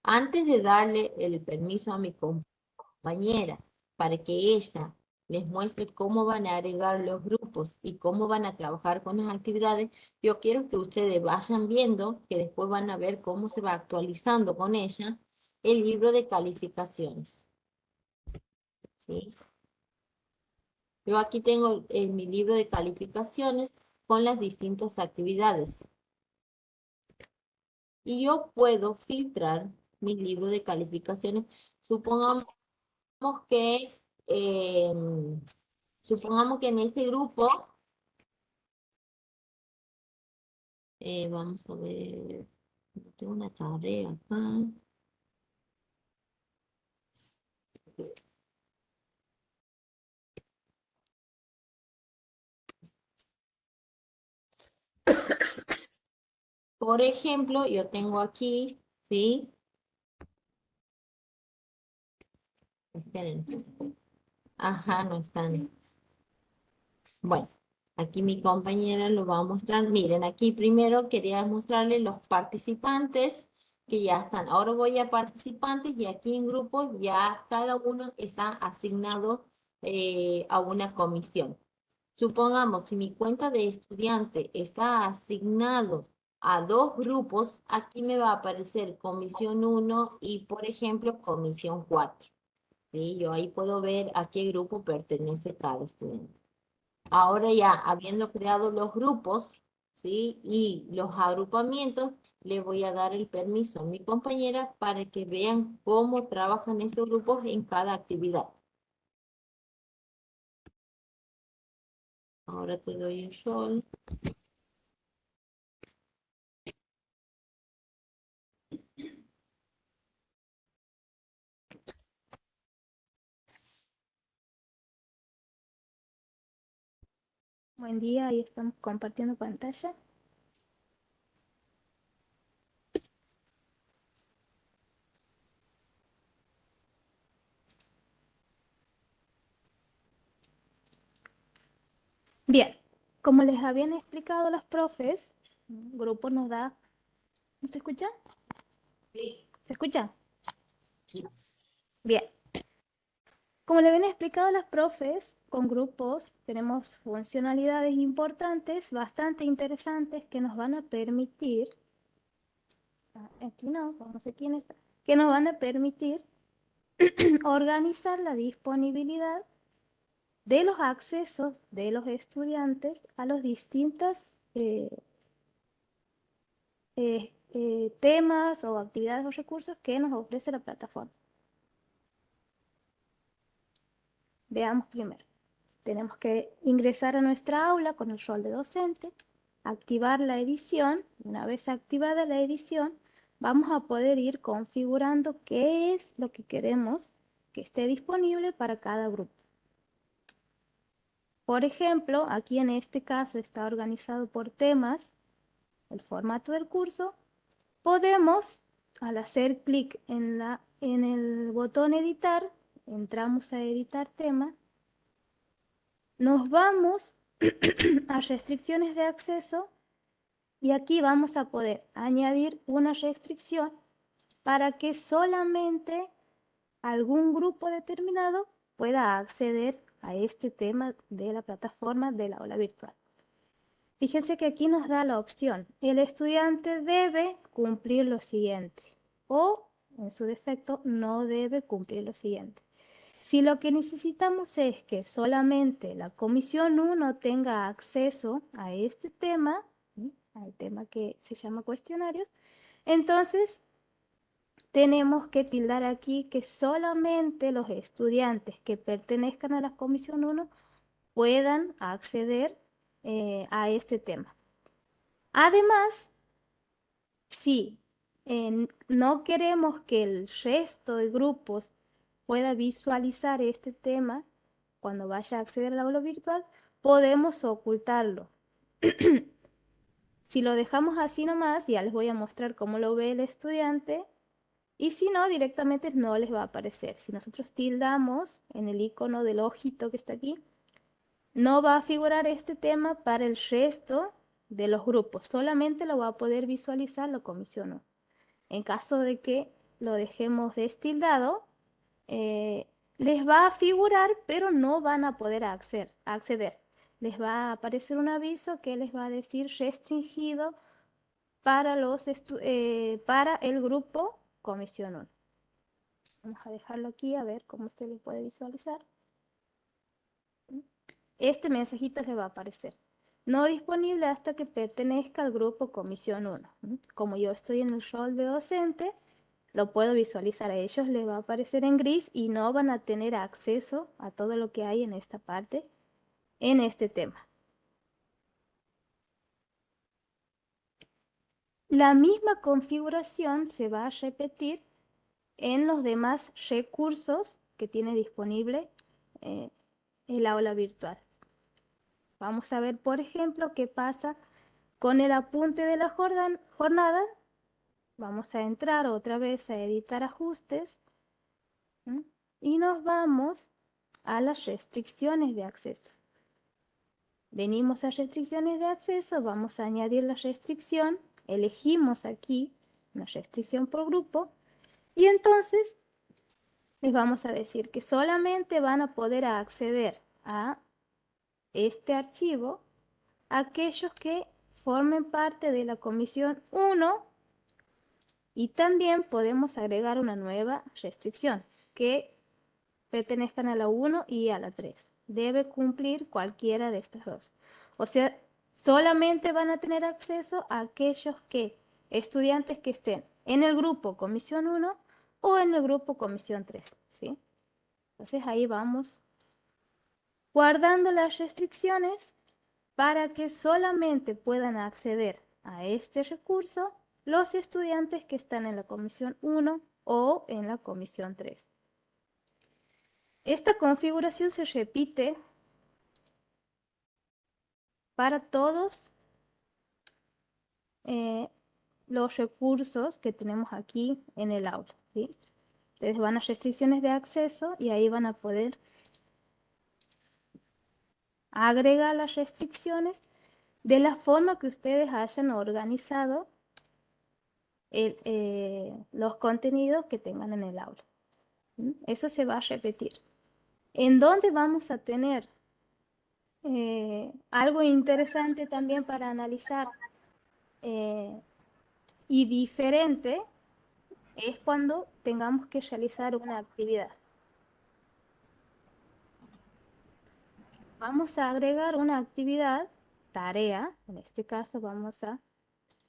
Antes de darle el permiso a mi compañera para que ella les muestre cómo van a agregar los grupos y cómo van a trabajar con las actividades, yo quiero que ustedes vayan viendo, que después van a ver cómo se va actualizando con ella el libro de calificaciones. ¿Sí? Yo aquí tengo mi libro de calificaciones con las distintas actividades. Y yo puedo filtrar mi libro de calificaciones. Supongamos que, eh, supongamos que en este grupo, vamos a ver, tengo una tarea acá. Por ejemplo, yo tengo aquí, ¿sí? Esperen. Ajá, no están. Bueno, aquí mi compañera lo va a mostrar. Miren, aquí primero quería mostrarles los participantes que ya están. Ahora voy a participantes y aquí en grupos ya cada uno está asignado a una comisión. Supongamos, si mi cuenta de estudiante está asignado a 2 grupos, aquí me va a aparecer comisión 1 y, por ejemplo, comisión 4. ¿Sí? Yo ahí puedo ver a qué grupo pertenece cada estudiante. Ahora ya, habiendo creado los grupos, ¿sí? Y los agrupamientos, le voy a dar el permiso a mi compañera para que vean cómo trabajan estos grupos en cada actividad. Ahora te doy el sol. Buen día, ahí estamos compartiendo pantalla. Bien, como les habían explicado las profes, un grupo nos da... ¿No se escucha? Sí. ¿Se escucha? Sí. Bien. Como les habían explicado las profes, con grupos tenemos funcionalidades importantes, bastante interesantes, que nos van a permitir... Aquí no, vamos aquí en esta. Que nos van a permitir organizar la disponibilidad de los accesos de los estudiantes a los distintos temas o actividades o recursos que nos ofrece la plataforma. Veamos primero. Tenemos que ingresar a nuestra aula con el rol de docente, activar la edición. Una vez activada la edición, vamos a poder ir configurando qué es lo que queremos que esté disponible para cada grupo. Por ejemplo, aquí en este caso está organizado por temas, el formato del curso. Podemos, al hacer clic en el botón editar, entramos a editar tema, nos vamos a restricciones de acceso y aquí vamos a poder añadir una restricción para que solamente algún grupo determinado pueda acceder a este tema de la plataforma del aula virtual. Fíjense que aquí nos da la opción, el estudiante debe cumplir lo siguiente o, en su defecto, no debe cumplir lo siguiente. Si lo que necesitamos es que solamente la Comisión 1 tenga acceso a este tema, al tema que se llama cuestionarios, entonces tenemos que tildar aquí que solamente los estudiantes que pertenezcan a la Comisión 1 puedan acceder a este tema. Además, si no queremos que el resto de grupos pueda visualizar este tema cuando vaya a acceder al aula virtual, podemos ocultarlo. Si lo dejamos así nomás, ya les voy a mostrar cómo lo ve el estudiante. Y si no, directamente no les va a aparecer. Si nosotros tildamos en el icono del ojito que está aquí, no va a figurar este tema para el resto de los grupos. Solamente lo va a poder visualizar la comisión 1. En caso de que lo dejemos destildado, les va a figurar, pero no van a poder acceder. Les va a aparecer un aviso que les va a decir restringido para el grupo comisión 1. Vamos a dejarlo aquí a ver cómo se le puede visualizar. Este mensajito les va a aparecer. No disponible hasta que pertenezca al grupo comisión 1. Como yo estoy en el rol de docente, lo puedo visualizar. A ellos les va a aparecer en gris y no van a tener acceso a todo lo que hay en esta parte, en este tema. La misma configuración se va a repetir en los demás recursos que tiene disponible el aula virtual. Vamos a ver, por ejemplo, qué pasa con el apunte de la jornada. Vamos a entrar otra vez a editar ajustes y nos vamos a las restricciones de acceso. Venimos a restricciones de acceso, vamos a añadir la restricción, elegimos aquí una restricción por grupo y entonces les vamos a decir que solamente van a poder acceder a este archivo aquellos que formen parte de la comisión 1 y también podemos agregar una nueva restricción que pertenezcan a la 1 y a la 3. Debe cumplir cualquiera de estas dos. O sea, solamente van a tener acceso a aquellos estudiantes que estén en el grupo comisión 1 o en el grupo comisión 3, ¿sí? Entonces ahí vamos guardando las restricciones para que solamente puedan acceder a este recurso los estudiantes que están en la comisión 1 o en la comisión 3. Esta configuración se repite para todos los recursos que tenemos aquí en el aula, ¿sí? Ustedes van a restricciones de acceso y ahí van a poder agregar las restricciones de la forma que ustedes hayan organizado los contenidos que tengan en el aula. ¿Mm? Eso se va a repetir. ¿En dónde vamos a tener algo interesante también para analizar y diferente? Es cuando tengamos que realizar una actividad. Vamos a agregar una actividad, tarea, en este caso vamos a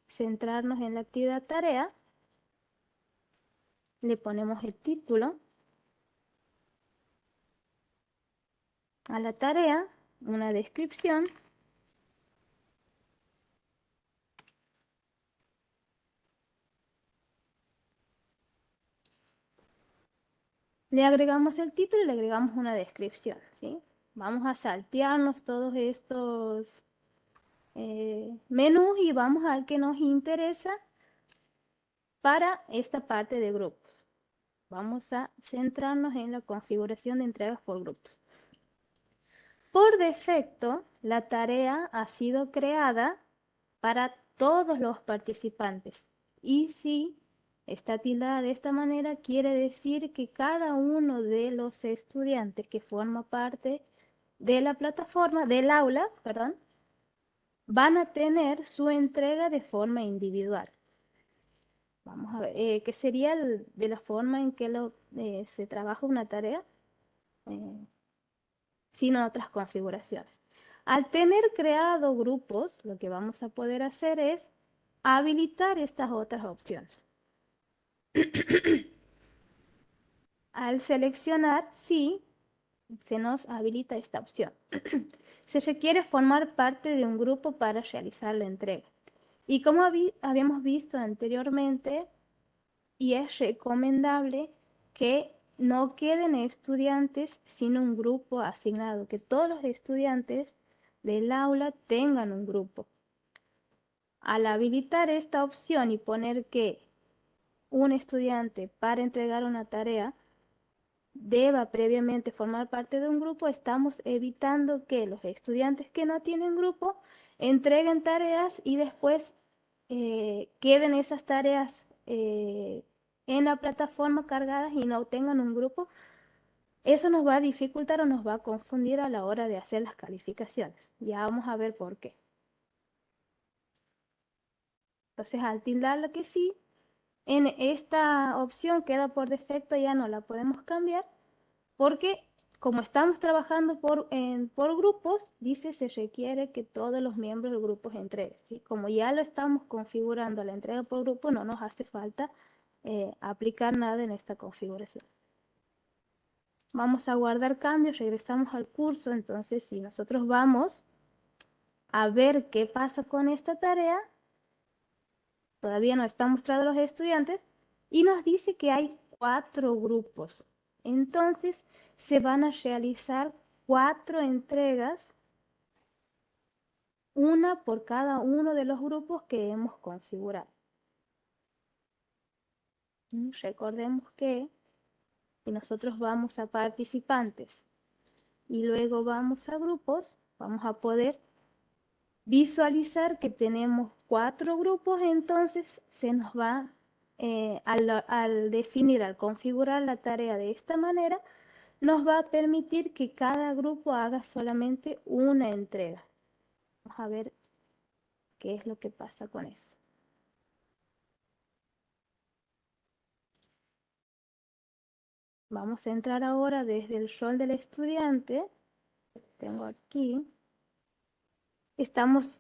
centrarnos en la actividad tarea, le ponemos el título a la tarea, una descripción, le agregamos el título y le agregamos una descripción, ¿sí? Vamos a saltearnos todos estos menús y vamos al que nos interesa para esta parte de grupos. Vamos a centrarnos en la configuración de entregas por grupos. Por defecto, la tarea ha sido creada para todos los participantes. Y si está tildada de esta manera, quiere decir que cada uno de los estudiantes que forma parte de la plataforma, del aula, perdón, van a tener su entrega de forma individual. Vamos a ver, ¿qué sería de la forma en que se trabaja una tarea? Sin otras configuraciones. Al tener creado grupos, lo que vamos a poder hacer es habilitar estas otras opciones. Al seleccionar sí, se nos habilita esta opción. Se requiere formar parte de un grupo para realizar la entrega. Y como habíamos visto anteriormente, y es recomendable que no queden estudiantes sin un grupo asignado, que todos los estudiantes del aula tengan un grupo. Al habilitar esta opción y poner que un estudiante para entregar una tarea deba previamente formar parte de un grupo, estamos evitando que los estudiantes que no tienen grupo entreguen tareas y después queden esas tareas en la plataforma cargadas y no tengan un grupo. Eso nos va a dificultar o nos va a confundir a la hora de hacer las calificaciones. Ya vamos a ver por qué. Entonces, al tildarlo que sí, en esta opción queda por defecto, ya no la podemos cambiar, porque como estamos trabajando por grupos, dice se requiere que todos los miembros del grupo entreguen, ¿sí? Como ya lo estamos configurando la entrega por grupo, no nos hace falta aplicar nada en esta configuración. Vamos a guardar cambios, regresamos al curso. Entonces, si nosotros vamos a ver qué pasa con esta tarea, todavía no está mostrado a los estudiantes y nos dice que hay 4 grupos. Entonces, se van a realizar 4 entregas, una por cada uno de los grupos que hemos configurado. Recordemos que si nosotros vamos a participantes y luego vamos a grupos, vamos a poder visualizar que tenemos 4 grupos. Entonces se nos va, al definir, al configurar la tarea de esta manera, nos va a permitir que cada grupo haga solamente una entrega. Vamos a ver qué es lo que pasa con eso. Vamos a entrar ahora desde el rol del estudiante. Tengo aquí. Estamos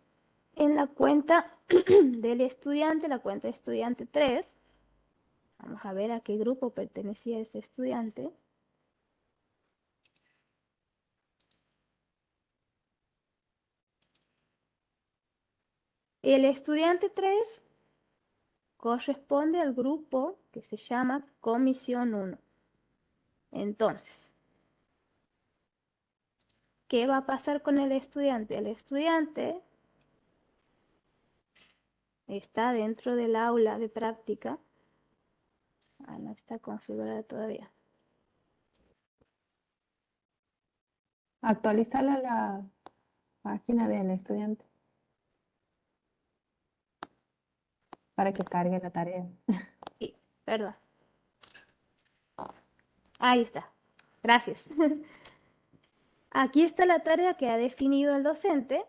en la cuenta del estudiante, la cuenta de estudiante 3. Vamos a ver a qué grupo pertenecía ese estudiante. El estudiante 3 corresponde al grupo que se llama Comisión 1. Entonces, ¿qué va a pasar con el estudiante? El estudiante está dentro del aula de práctica. No está configurada todavía. Actualizarla a la página del estudiante para que cargue la tarea. Sí, perdón. Ahí está. Gracias. Aquí está la tarea que ha definido el docente.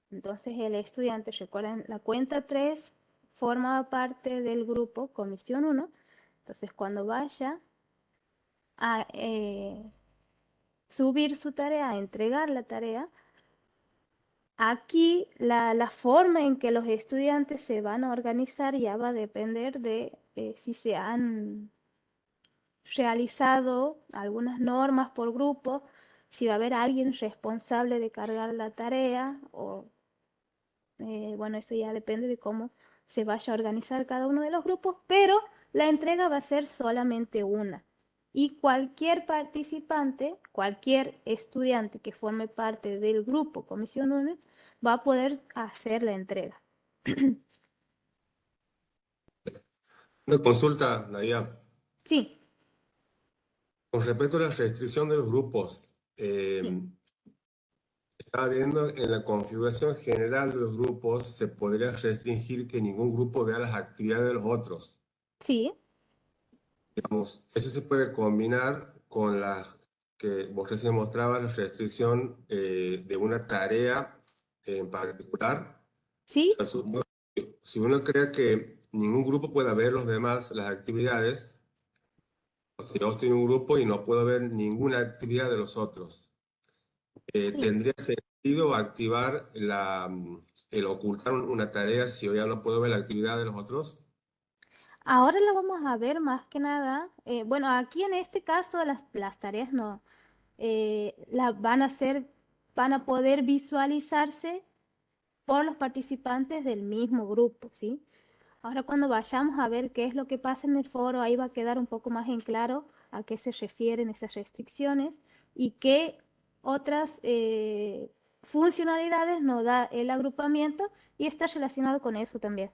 Entonces el estudiante, recuerden, la cuenta 3 forma parte del grupo Comisión 1. Entonces cuando vaya a subir su tarea, a entregar la tarea, aquí la forma en que los estudiantes se van a organizar ya va a depender de si se han realizado algunas normas por grupo, si va a haber alguien responsable de cargar la tarea o bueno, eso ya depende de cómo se vaya a organizar cada uno de los grupos, pero la entrega va a ser solamente una. Y cualquier participante, cualquier estudiante que forme parte del grupo Comisión 1 va a poder hacer la entrega. Una consulta, Nadia. Sí, Con respecto a la restricción de los grupos, estaba viendo en la configuración general de los grupos, se podría restringir que ningún grupo vea las actividades de los otros. sí, Digamos, eso se puede combinar con la que vos recién mostrabas, la restricción de una tarea en particular. sí. O sea, si uno cree que ningún grupo pueda ver los demás, las actividades, o sea, yo estoy en un grupo y no puedo ver ninguna actividad de los otros. Sí. ¿Tendría sentido activar el ocultar una tarea si yo ya no puedo ver la actividad de los otros? Ahora la vamos a ver más que nada. Bueno, aquí en este caso las tareas no van a poder visualizarse por los participantes del mismo grupo, ¿sí? Ahora cuando vayamos a ver qué es lo que pasa en el foro, ahí va a quedar un poco más en claro a qué se refieren esas restricciones y qué otras funcionalidades nos da el agrupamiento y está relacionado con eso también.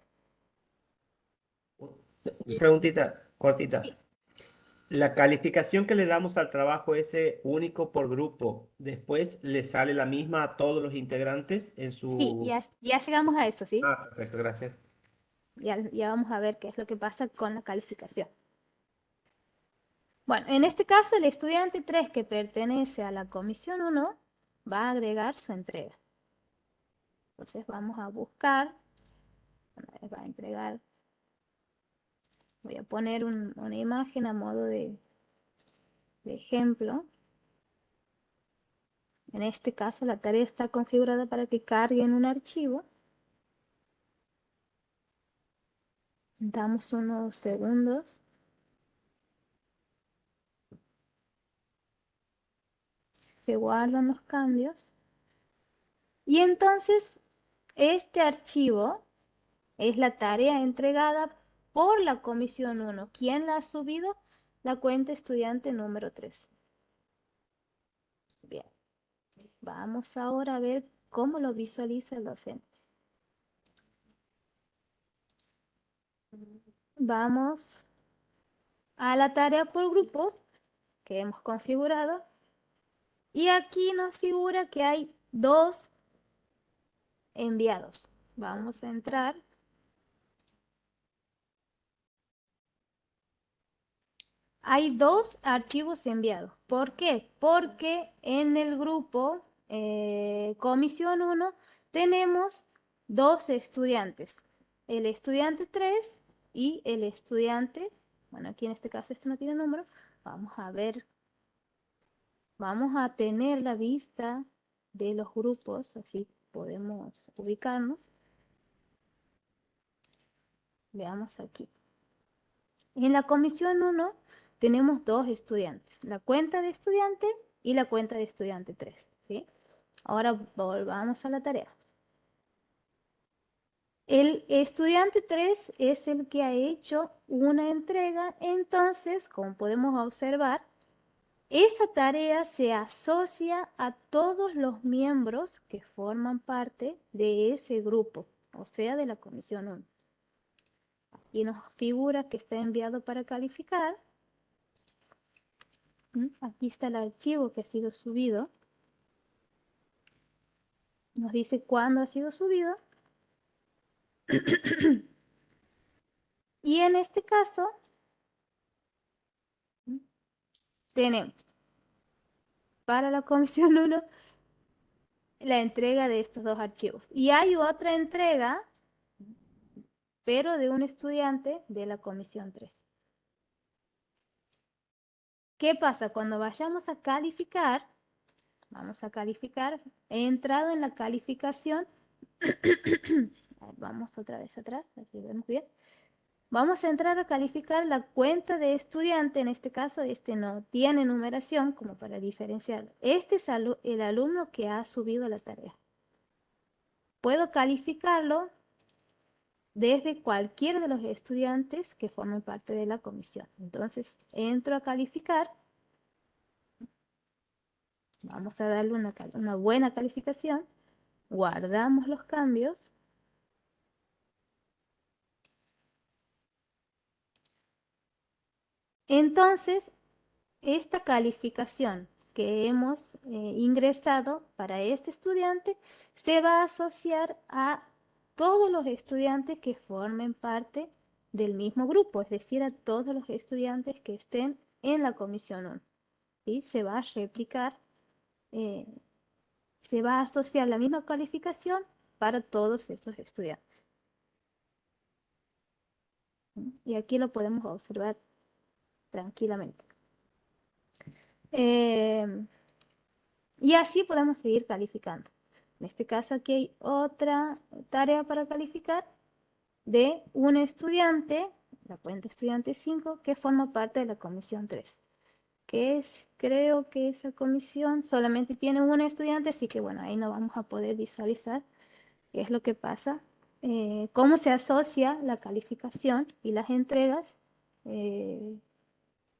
Preguntita cortita. La calificación que le damos al trabajo ese único por grupo, después le sale la misma a todos los integrantes en Sí, su... ya llegamos a eso, ¿sí? Ah, perfecto, gracias. Ya vamos a ver qué es lo que pasa con la calificación. Bueno, en este caso el estudiante 3 que pertenece a la comisión 1 va a agregar su entrega. Entonces vamos a buscar, va a entregar, voy a poner una imagen a modo de ejemplo. En este caso la tarea está configurada para que cargue en un archivo. Damos unos segundos. Se guardan los cambios. Y entonces este archivo es la tarea entregada por la comisión 1. ¿Quién la ha subido? La cuenta estudiante número 3. Bien, vamos ahora a ver cómo lo visualiza el docente. Vamos a la tarea por grupos que hemos configurado. Y aquí nos figura que hay 2 enviados. Vamos a entrar. Hay 2 archivos enviados. ¿Por qué? Porque en el grupo Comisión 1 tenemos 2 estudiantes. El estudiante 3 y el estudiante, bueno, aquí en este caso este no tiene número. Vamos a ver, vamos a tener la vista de los grupos, así podemos ubicarnos. Veamos aquí. En la comisión 1 tenemos 2 estudiantes, la cuenta de estudiante y la cuenta de estudiante 3, ¿sí? Ahora volvamos a la tarea. El estudiante 3 es el que ha hecho una entrega, entonces, como podemos observar, esa tarea se asocia a todos los miembros que forman parte de ese grupo, o sea, de la comisión 1. Aquí nos figura que está enviado para calificar. Aquí está el archivo que ha sido subido. Nos dice cuándo ha sido subido. Y en este caso, tenemos para la comisión 1 la entrega de estos dos archivos. Y hay otra entrega, pero de un estudiante de la comisión 3. ¿Qué pasa? Cuando vayamos a calificar, vamos a calificar, he entrado en la calificación. Vamos otra vez atrás, así vemos bien. Vamos a entrar a calificar la cuenta de estudiante, en este caso este no tiene numeración como para diferenciarlo. Este es el alumno que ha subido la tarea. Puedo calificarlo desde cualquiera de los estudiantes que formen parte de la comisión. Entonces entro a calificar. Vamos a darle una buena calificación. Guardamos los cambios. Entonces, esta calificación que hemos ingresado para este estudiante se va a asociar a todos los estudiantes que formen parte del mismo grupo, es decir, a todos los estudiantes que estén en la comisión 1. ¿Sí? Se va a replicar, se va a asociar la misma calificación para todos estos estudiantes. Y aquí lo podemos observar tranquilamente. Y así podemos seguir calificando. En este caso aquí hay otra tarea para calificar de un estudiante, la cuenta estudiante 5, que forma parte de la comisión 3. Que es, creo que esa comisión solamente tiene un estudiante, así que bueno, ahí no vamos a poder visualizar qué es lo que pasa, cómo se asocia la calificación y las entregas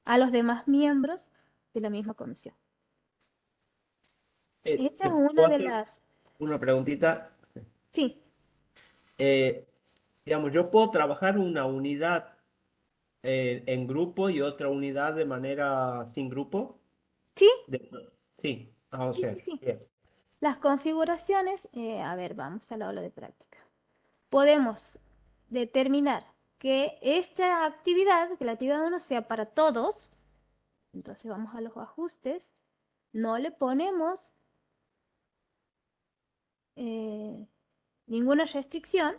a los demás miembros de la misma comisión. Esa es una ¿puedo de hacer las... una preguntita? Sí, Digamos, yo puedo trabajar una unidad en grupo y otra unidad de manera sin grupo. sí, Sí, sí, ok, sí, sí. bien. Las configuraciones, a ver, vamos a la aula de práctica. Podemos determinar que esta actividad, que la actividad 1 sea para todos. Entonces vamos a los ajustes. No le ponemos ninguna restricción.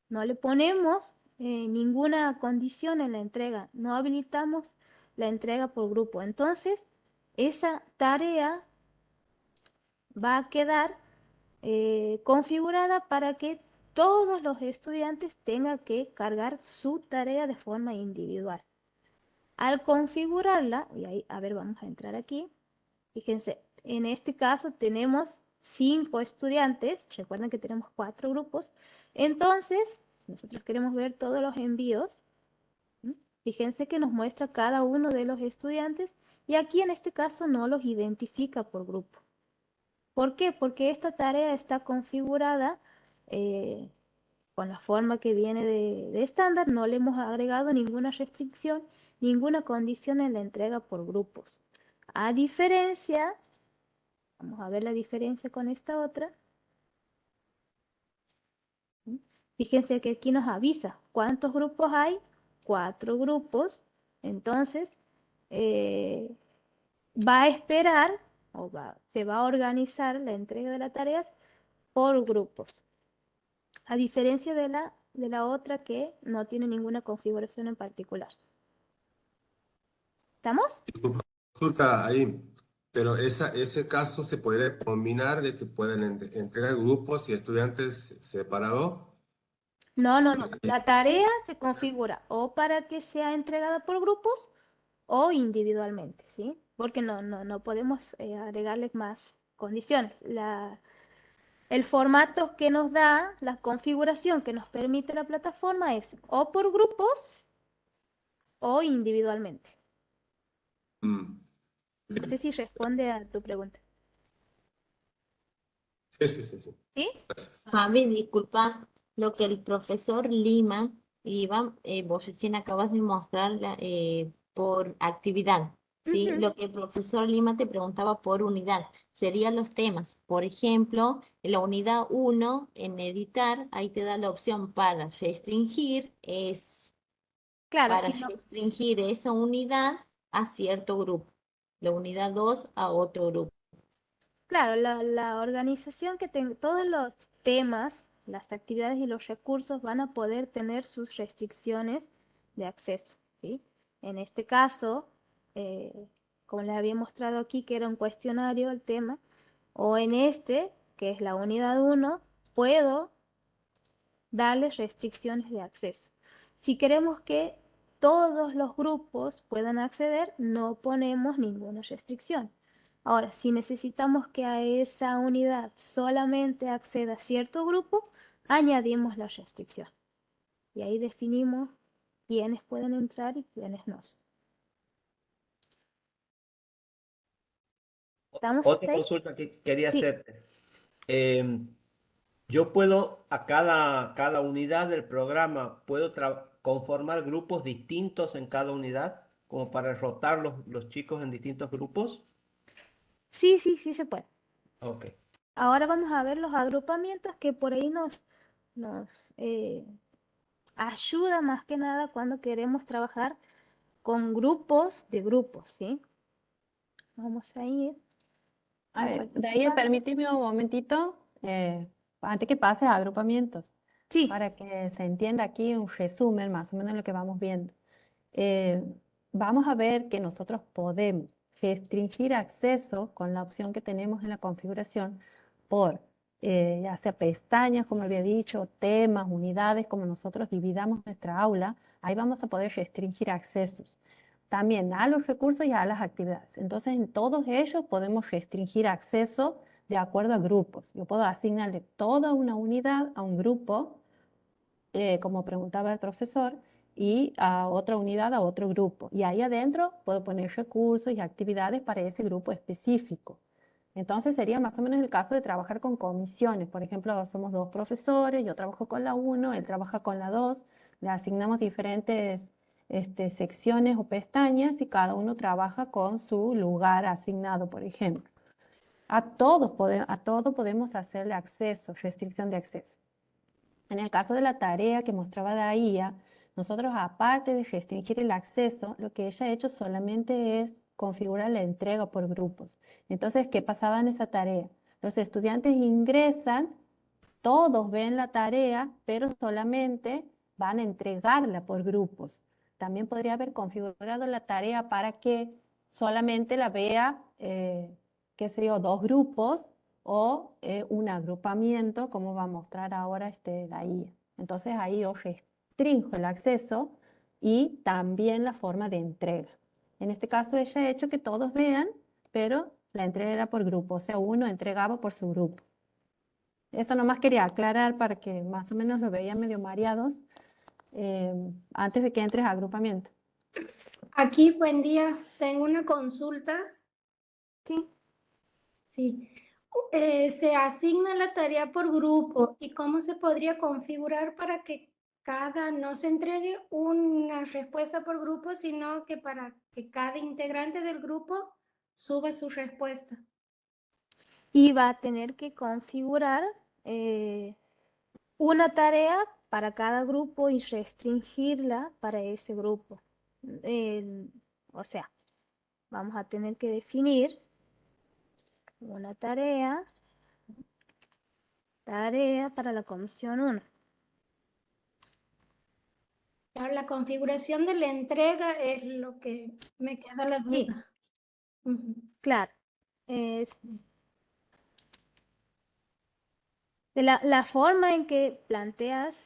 No le ponemos ninguna condición en la entrega. No habilitamos la entrega por grupo. Entonces, esa tarea va a quedar configurada para que todos los estudiantes tengan que cargar su tarea de forma individual. Al configurarla, y ahí, a ver, vamos a entrar aquí. Fíjense, en este caso tenemos 5 estudiantes. Recuerden que tenemos 4 grupos. Entonces, si nosotros queremos ver todos los envíos, fíjense que nos muestra cada uno de los estudiantes y aquí en este caso no los identifica por grupo. ¿Por qué? Porque esta tarea está configurada con la forma que viene de estándar. No le hemos agregado ninguna restricción, ninguna condición en la entrega por grupos. A diferencia, vamos a ver la diferencia con esta otra. Fíjense que aquí nos avisa cuántos grupos hay. 4 grupos. Entonces, va a esperar o se va a organizar la entrega de las tareas por grupos. A diferencia de la otra que no tiene ninguna configuración en particular. ¿Estamos? Disculpa, consulta ahí, pero ese caso se podría combinar de que pueden entregar grupos y estudiantes separados. No, no, no. La tarea se configura o para que sea entregada por grupos o individualmente, ¿sí? Porque no podemos agregarles más condiciones. El formato que nos da, la configuración que nos permite la plataforma es o por grupos o individualmente. No sé si responde a tu pregunta. Sí, sí, sí, sí. ¿Sí? Gracias. Fabi, disculpa, lo que el profesor Lima, Iván, vos recién acabas de mostrar por actividad, ¿sí? Ujú. Lo que el profesor Lima te preguntaba por unidad, serían los temas. Por ejemplo, en la unidad 1, en editar, ahí te da la opción para restringir, Claro, para si no, restringir esa unidad a cierto grupo. La unidad 2 a otro grupo. claro, la organización que tenga todos los temas, las actividades y los recursos van a poder tener sus restricciones de acceso, ¿sí? En este caso, como les había mostrado aquí, que era un cuestionario el tema, o en este, que es la unidad 1, puedo darles restricciones de acceso. Si queremos que todos los grupos puedan acceder, no ponemos ninguna restricción. Ahora, si necesitamos que a esa unidad solamente acceda cierto grupo, añadimos la restricción. Y ahí definimos quiénes pueden entrar y quiénes no. ¿Estamos Otra hasta ahí? consulta que quería Sí, hacerte. Yo puedo, a cada unidad del programa, puedo conformar grupos distintos en cada unidad, como para rotar los chicos en distintos grupos. sí, sí, sí se puede. Ok. Ahora vamos a ver los agrupamientos que por ahí nos ayuda más que nada cuando queremos trabajar con grupos de grupos, ¿sí? Vamos a ir A a ver, de ahí participar. permíteme un momentito, antes que pases a agrupamientos, Sí, para que se entienda aquí un resumen más o menos de lo que vamos viendo. Eh, Vamos a ver que nosotros podemos restringir acceso con la opción que tenemos en la configuración por ya sea pestañas, como había dicho, temas, unidades, como nosotros dividamos nuestra aula, ahí vamos a poder restringir accesos. También a los recursos y a las actividades. Entonces, en todos ellos podemos restringir acceso de acuerdo a grupos. Yo puedo asignarle toda una unidad a un grupo, como preguntaba el profesor, y a otra unidad a otro grupo. Y ahí adentro puedo poner recursos y actividades para ese grupo específico. Entonces sería más o menos el caso de trabajar con comisiones. Por ejemplo, somos dos profesores, yo trabajo con la 1, él trabaja con la 2, le asignamos diferentes secciones o pestañas y cada uno trabaja con su lugar asignado, por ejemplo. A todo podemos hacerle acceso, restricción de acceso. En el caso de la tarea que mostraba Daía, nosotros aparte de restringir el acceso, lo que ella ha hecho solamente es configurar la entrega por grupos. Entonces, ¿qué pasaba en esa tarea? Los estudiantes ingresan, todos ven la tarea, pero solamente van a entregarla por grupos. También podría haber configurado la tarea para que solamente la vea, qué sé yo, dos grupos o un agrupamiento, como va a mostrar ahora la IA. Entonces ahí yo restringo el acceso y también la forma de entrega. En este caso ella ha hecho que todos vean, pero la entrega era por grupo, o sea, uno entregaba por su grupo. Eso nomás quería aclarar para que más o menos lo veían medio mareados antes de que entres a agrupamiento. Aquí, buen día. Tengo una consulta. sí. Sí. Se asigna la tarea por grupo y cómo se podría configurar para que no se entregue una respuesta por grupo, sino que para que cada integrante del grupo suba su respuesta. Y va a tener que configurar una tarea para cada grupo y restringirla para ese grupo. O sea, vamos a tener que definir una tarea para la comisión 1. Ahora, la configuración de la entrega es lo que me queda la Sí, duda. Ujú. claro. De la forma en que planteas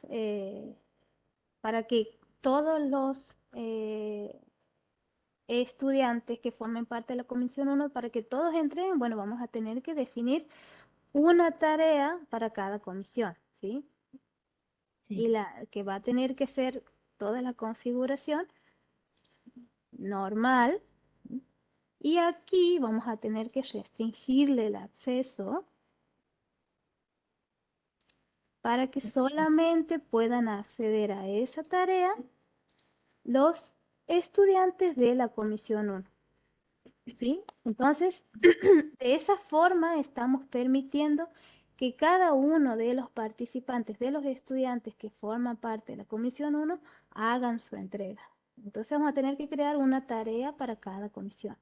para que todos los estudiantes que formen parte de la Comisión 1, para que todos entren, bueno, vamos a tener que definir una tarea para cada comisión, ¿sí? Sí. Y la que va a tener que ser toda la configuración normal, ¿sí? Y aquí vamos a tener que restringirle el acceso para que solamente puedan acceder a esa tarea los estudiantes de la Comisión 1. ¿Sí? Entonces, de esa forma estamos permitiendo que cada uno de los participantes, de los estudiantes que forman parte de la Comisión 1, hagan su entrega. Entonces vamos a tener que crear una tarea para cada comisión.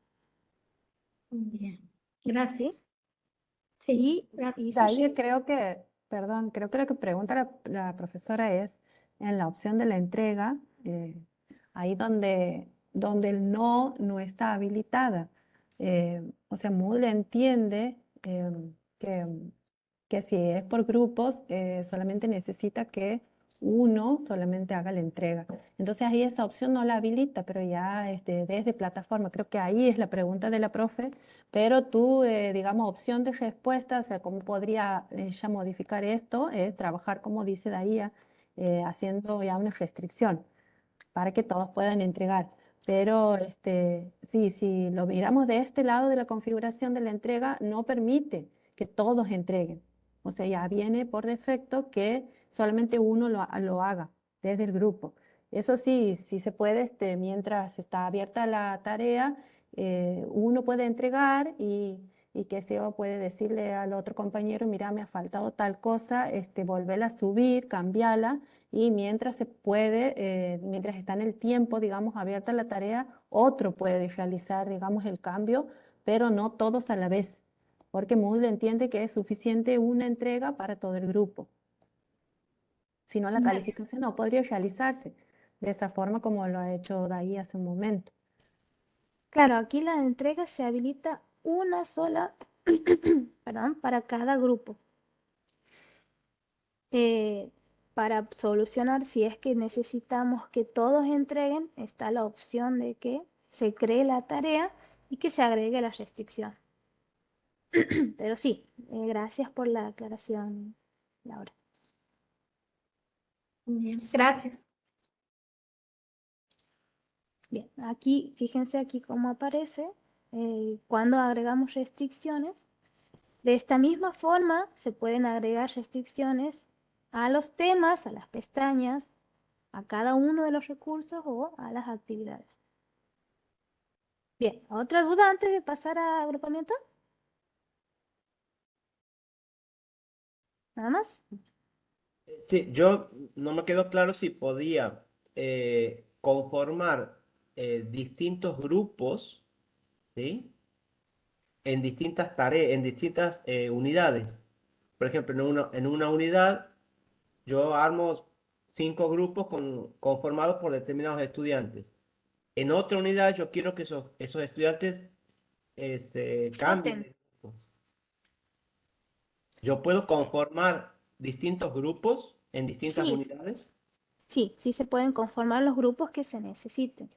Bien, ¿Sí? gracias. Sí, gracias. De ahí creo que, perdón, creo que lo que pregunta la profesora es en la opción de la entrega, ahí donde el no está habilitada. O sea, Moodle entiende que, que si es por grupos, solamente necesita que uno solamente haga la entrega. Entonces ahí esa opción no la habilita, pero ya desde plataforma, creo que ahí es la pregunta de la profe, pero tú, digamos, opción de respuesta, o sea, cómo podría ella modificar esto, es trabajar, como dice Daía, haciendo ya una restricción para que todos puedan entregar. Pero sí, si lo miramos de este lado de la configuración de la entrega, no permite que todos entreguen. O sea, ya viene por defecto que solamente uno lo haga desde el grupo. Eso sí, sí se puede, mientras está abierta la tarea, uno puede entregar y que se puede decirle al otro compañero, mira, me ha faltado tal cosa, volverla a subir, cambiarla, y mientras se puede, mientras está en el tiempo, digamos, abierta la tarea, otro puede realizar, digamos, el cambio, pero no todos a la vez, porque Moodle entiende que es suficiente una entrega para todo el grupo. Si no, la Gracias. calificación no podría realizarse de esa forma como lo ha hecho Daí hace un momento. Claro, aquí la entrega se habilita una sola, perdón, para cada grupo. Para solucionar, si es que necesitamos que todos entreguen, está la opción de que se cree la tarea y que se agregue la restricción. Pero sí, gracias por la aclaración, Laura. Bien, gracias. Bien, aquí, fíjense aquí cómo aparece cuando agregamos restricciones. De esta misma forma se pueden agregar restricciones a los temas, a las pestañas, a cada uno de los recursos o a las actividades. Bien, ¿otra duda antes de pasar a agrupamiento? ¿Nada más? Sí, yo no me quedó claro si podía conformar distintos grupos, ¿sí? En distintas tareas, en distintas unidades. Por ejemplo, en una unidad yo armo 5 grupos conformados por determinados estudiantes. En otra unidad yo quiero que esos estudiantes cambien Roten. de grupo. Yo puedo conformar distintos grupos en distintas Sí, unidades. sí se pueden conformar los grupos que se necesiten.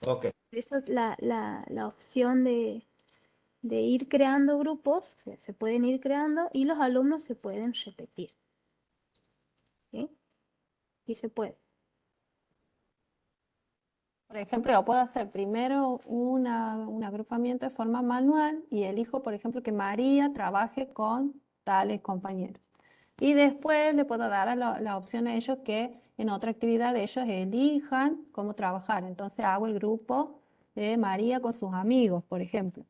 Ok, Eso es la opción de ir creando grupos, se pueden ir creando y los alumnos se pueden repetir. ¿Sí? Sí se puede. Por ejemplo, yo puedo hacer primero un agrupamiento de forma manual y elijo, por ejemplo, que María trabaje con tales compañeros. Y después le puedo dar la opción a ellos que en otra actividad ellos elijan cómo trabajar. Entonces hago el grupo de María con sus amigos, por ejemplo.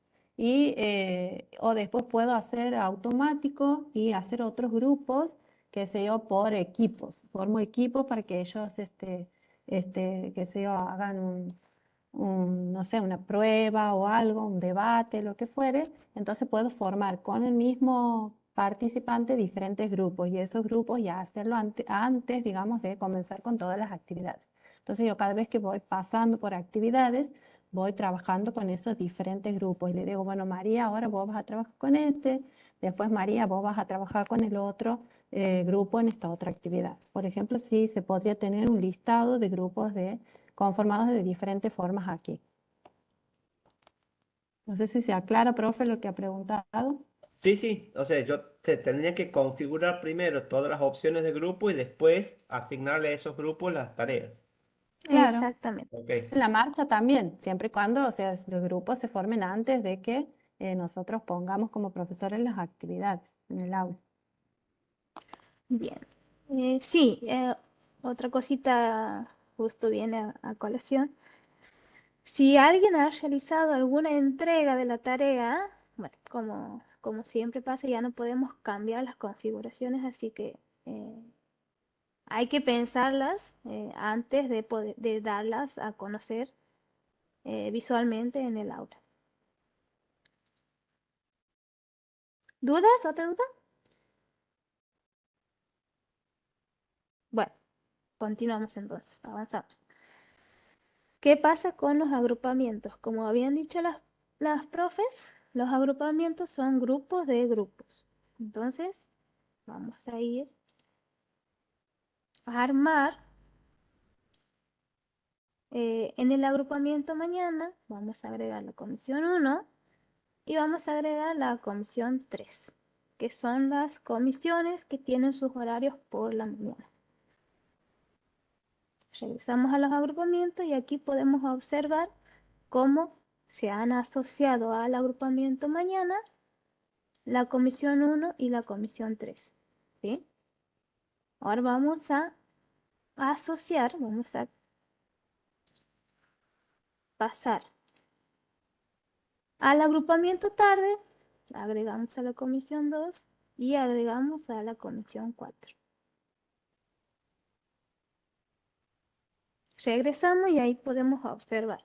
O después puedo hacer automático y hacer otros grupos, que sé yo, por equipos. Formo equipos para que ellos que se hagan no sé, una prueba o algo, un debate, lo que fuere. Entonces puedo formar con el mismo participante diferentes grupos y esos grupos ya hacerlo antes, digamos, de comenzar con todas las actividades. Entonces yo cada vez que voy pasando por actividades, voy trabajando con esos diferentes grupos y le digo, bueno, María, ahora vos vas a trabajar con este, después María, vos vas a trabajar con el otro grupo en esta otra actividad. Por ejemplo, sí se podría tener un listado de grupos conformados de diferentes formas aquí. No sé si se aclara, profe, lo que ha preguntado. sí, o sea, yo tendría que configurar primero todas las opciones de grupo y después asignarle a esos grupos las tareas. Claro. Exactamente. Ok. En la marcha también, siempre y cuando, o sea, los grupos se formen antes de que nosotros pongamos como profesores las actividades en el aula. Bien. Sí, otra cosita justo viene a colación. Si alguien ha realizado alguna entrega de la tarea, bueno, como siempre pasa, ya no podemos cambiar las configuraciones, así que hay que pensarlas antes de darlas a conocer visualmente en el aula. ¿Dudas? ¿Otra duda? Bueno, continuamos entonces, avanzamos. ¿Qué pasa con los agrupamientos? Como habían dicho las profes, los agrupamientos son grupos de grupos. Entonces, vamos a ir a armar. En el agrupamiento mañana vamos a agregar la comisión 1 y vamos a agregar la comisión 3, que son las comisiones que tienen sus horarios por la mañana. Regresamos a los agrupamientos y aquí podemos observar cómo se han asociado al agrupamiento mañana la comisión 1 y la comisión 3. ¿Sí? Ahora vamos a asociar, vamos a pasar al agrupamiento tarde, agregamos a la comisión 2 y agregamos a la comisión 4. Regresamos y ahí podemos observar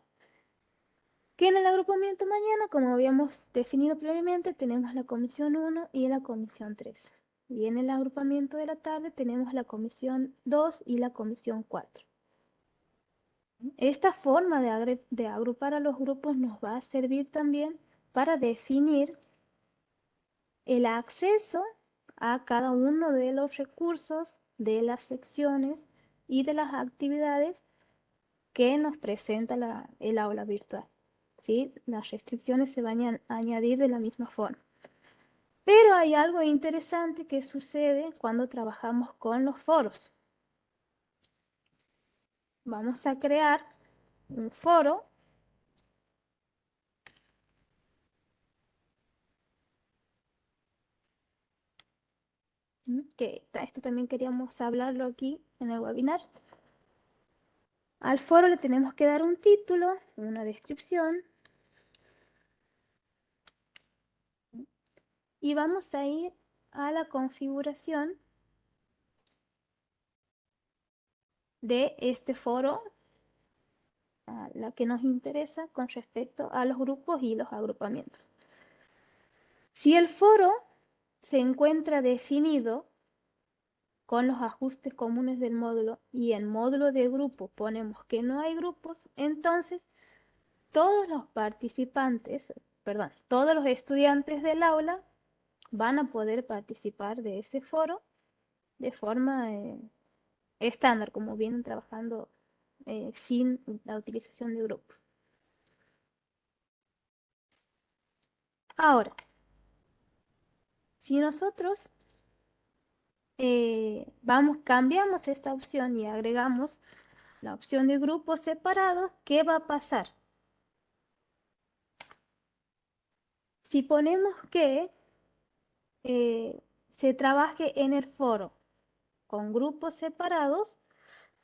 que en el agrupamiento mañana, como habíamos definido previamente, tenemos la comisión 1 y la comisión 3. Y en el agrupamiento de la tarde tenemos la comisión 2 y la comisión 4. Esta forma de agrupar a los grupos nos va a servir también para definir el acceso a cada uno de los recursos, de las secciones y de las actividades que nos presenta el aula virtual. ¿Sí? Las restricciones se van a añadir de la misma forma. Pero hay algo interesante que sucede cuando trabajamos con los foros. Vamos a crear un foro que esto también queríamos hablarlo aquí en el webinar. Al foro le tenemos que dar un título, una descripción, y vamos a ir a la configuración de este foro, a la que nos interesa con respecto a los grupos y los agrupamientos. Si el foro se encuentra definido con los ajustes comunes del módulo y en módulo de grupo ponemos que no hay grupos, entonces todos los participantes, perdón, todos los estudiantes del aula van a poder participar de ese foro de forma estándar, como vienen trabajando sin la utilización de grupos. Ahora, si nosotros cambiamos esta opción y agregamos la opción de grupos separados, ¿qué va a pasar? Si ponemos que se trabaje en el foro con grupos separados,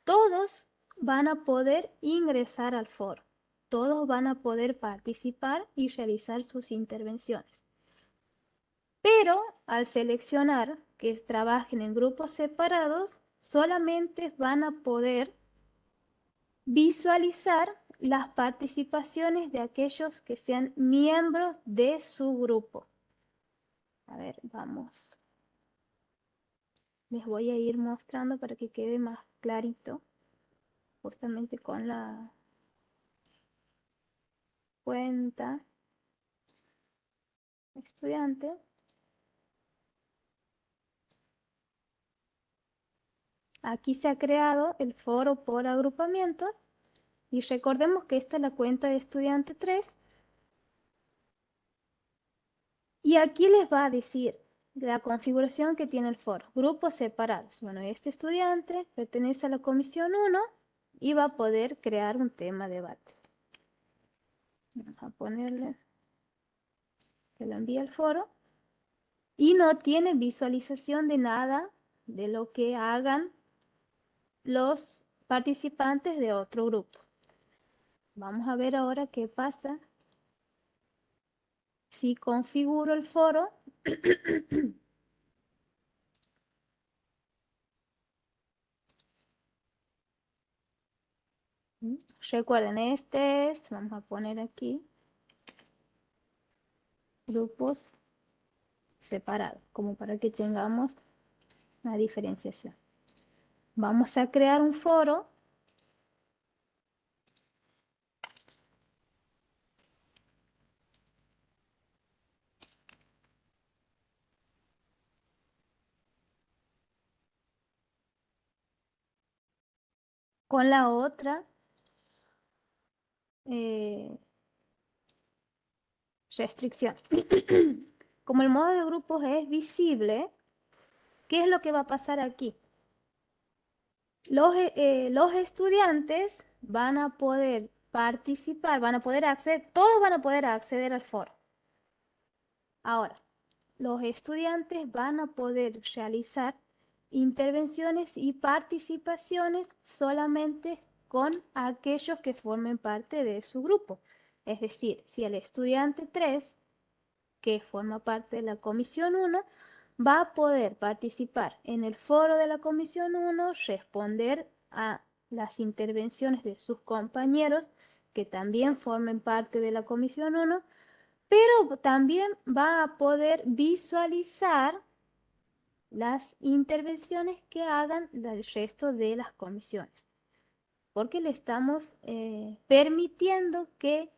todos van a poder ingresar al foro. Todos van a poder participar y realizar sus intervenciones. Pero al seleccionar que trabajen en grupos separados, solamente van a poder visualizar las participaciones de aquellos que sean miembros de su grupo. A ver, vamos. Les voy a ir mostrando para que quede más clarito, justamente con la cuenta estudiante. Aquí se ha creado el foro por agrupamiento y recordemos que esta es la cuenta de estudiante 3 y aquí les va a decir la configuración que tiene el foro. Grupos separados. Bueno, este estudiante pertenece a la comisión 1 y va a poder crear un tema de debate. Vamos a ponerle que lo envíe al foro y no tiene visualización de nada de lo que hagan los participantes de otro grupo. Vamos a ver ahora qué pasa si configuro el foro. Recuerden, este es, vamos a poner aquí, grupos separados, como para que tengamos una diferenciación. Vamos a crear un foro. Con la otra restricción. Como el modo de grupos es visible, ¿qué es lo que va a pasar aquí? Los estudiantes van a poder participar, van a poder acceder, todos van a poder acceder al foro. Ahora, los estudiantes van a poder realizar intervenciones y participaciones solamente con aquellos que formen parte de su grupo. Es decir, si el estudiante 3, que forma parte de la comisión 1, va a poder participar en el foro de la comisión 1, responder a las intervenciones de sus compañeros que también formen parte de la comisión 1, pero también va a poder visualizar las intervenciones que hagan el resto de las comisiones, porque le estamos permitiendo que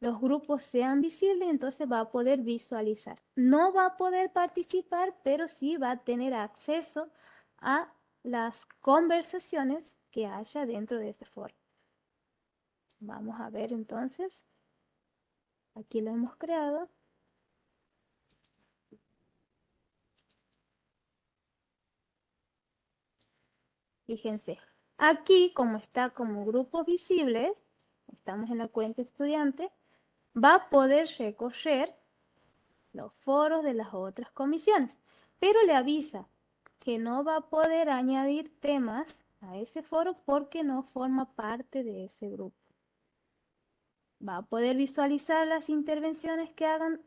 los grupos sean visibles, entonces va a poder visualizar. No va a poder participar, pero sí va a tener acceso a las conversaciones que haya dentro de este foro. Vamos a ver entonces. Aquí lo hemos creado. Fíjense, aquí como está como grupos visibles, estamos en la cuenta estudiante, va a poder recorrer los foros de las otras comisiones, pero le avisa que no va a poder añadir temas a ese foro porque no forma parte de ese grupo. Va a poder visualizar las intervenciones que hagan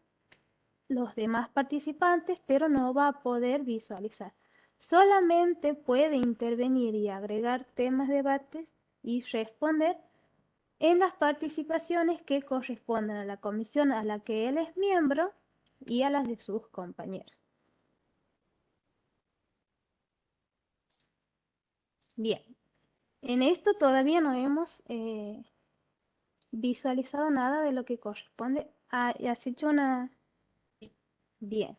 los demás participantes, pero no va a poder visualizar. Solamente puede intervenir y agregar temas de debates y responder en las participaciones que correspondan a la comisión a la que él es miembro y a las de sus compañeros. Bien, en esto todavía no hemos visualizado nada de lo que corresponde a... ¿Has hecho una...? Bien.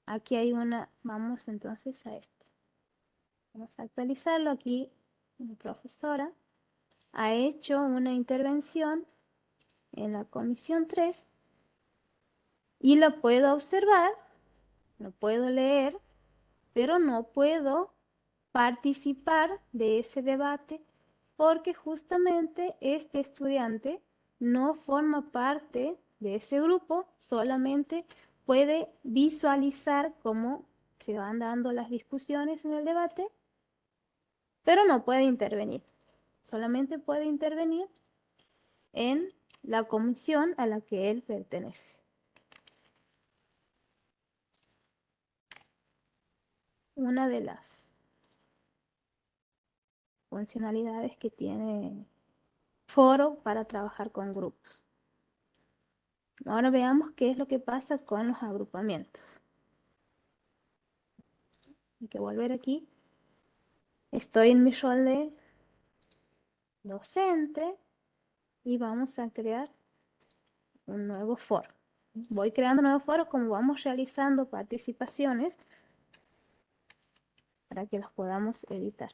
Aquí hay una... Vamos entonces a esto. Vamos a actualizarlo aquí. La profesora ha hecho una intervención en la comisión 3 y la puedo observar, lo puedo leer, pero no puedo participar de ese debate porque justamente este estudiante no forma parte de ese grupo, solamente puede visualizar cómo se van dando las discusiones en el debate, pero no puede intervenir. Solamente puede intervenir en la comisión a la que él pertenece. Una de las funcionalidades que tiene Foro para trabajar con grupos. Ahora veamos qué es lo que pasa con los agrupamientos. Hay que volver aquí. Estoy en mi rol de docente y vamos a crear un nuevo foro. Voy creando nuevos foros como vamos realizando participaciones para que los podamos editar.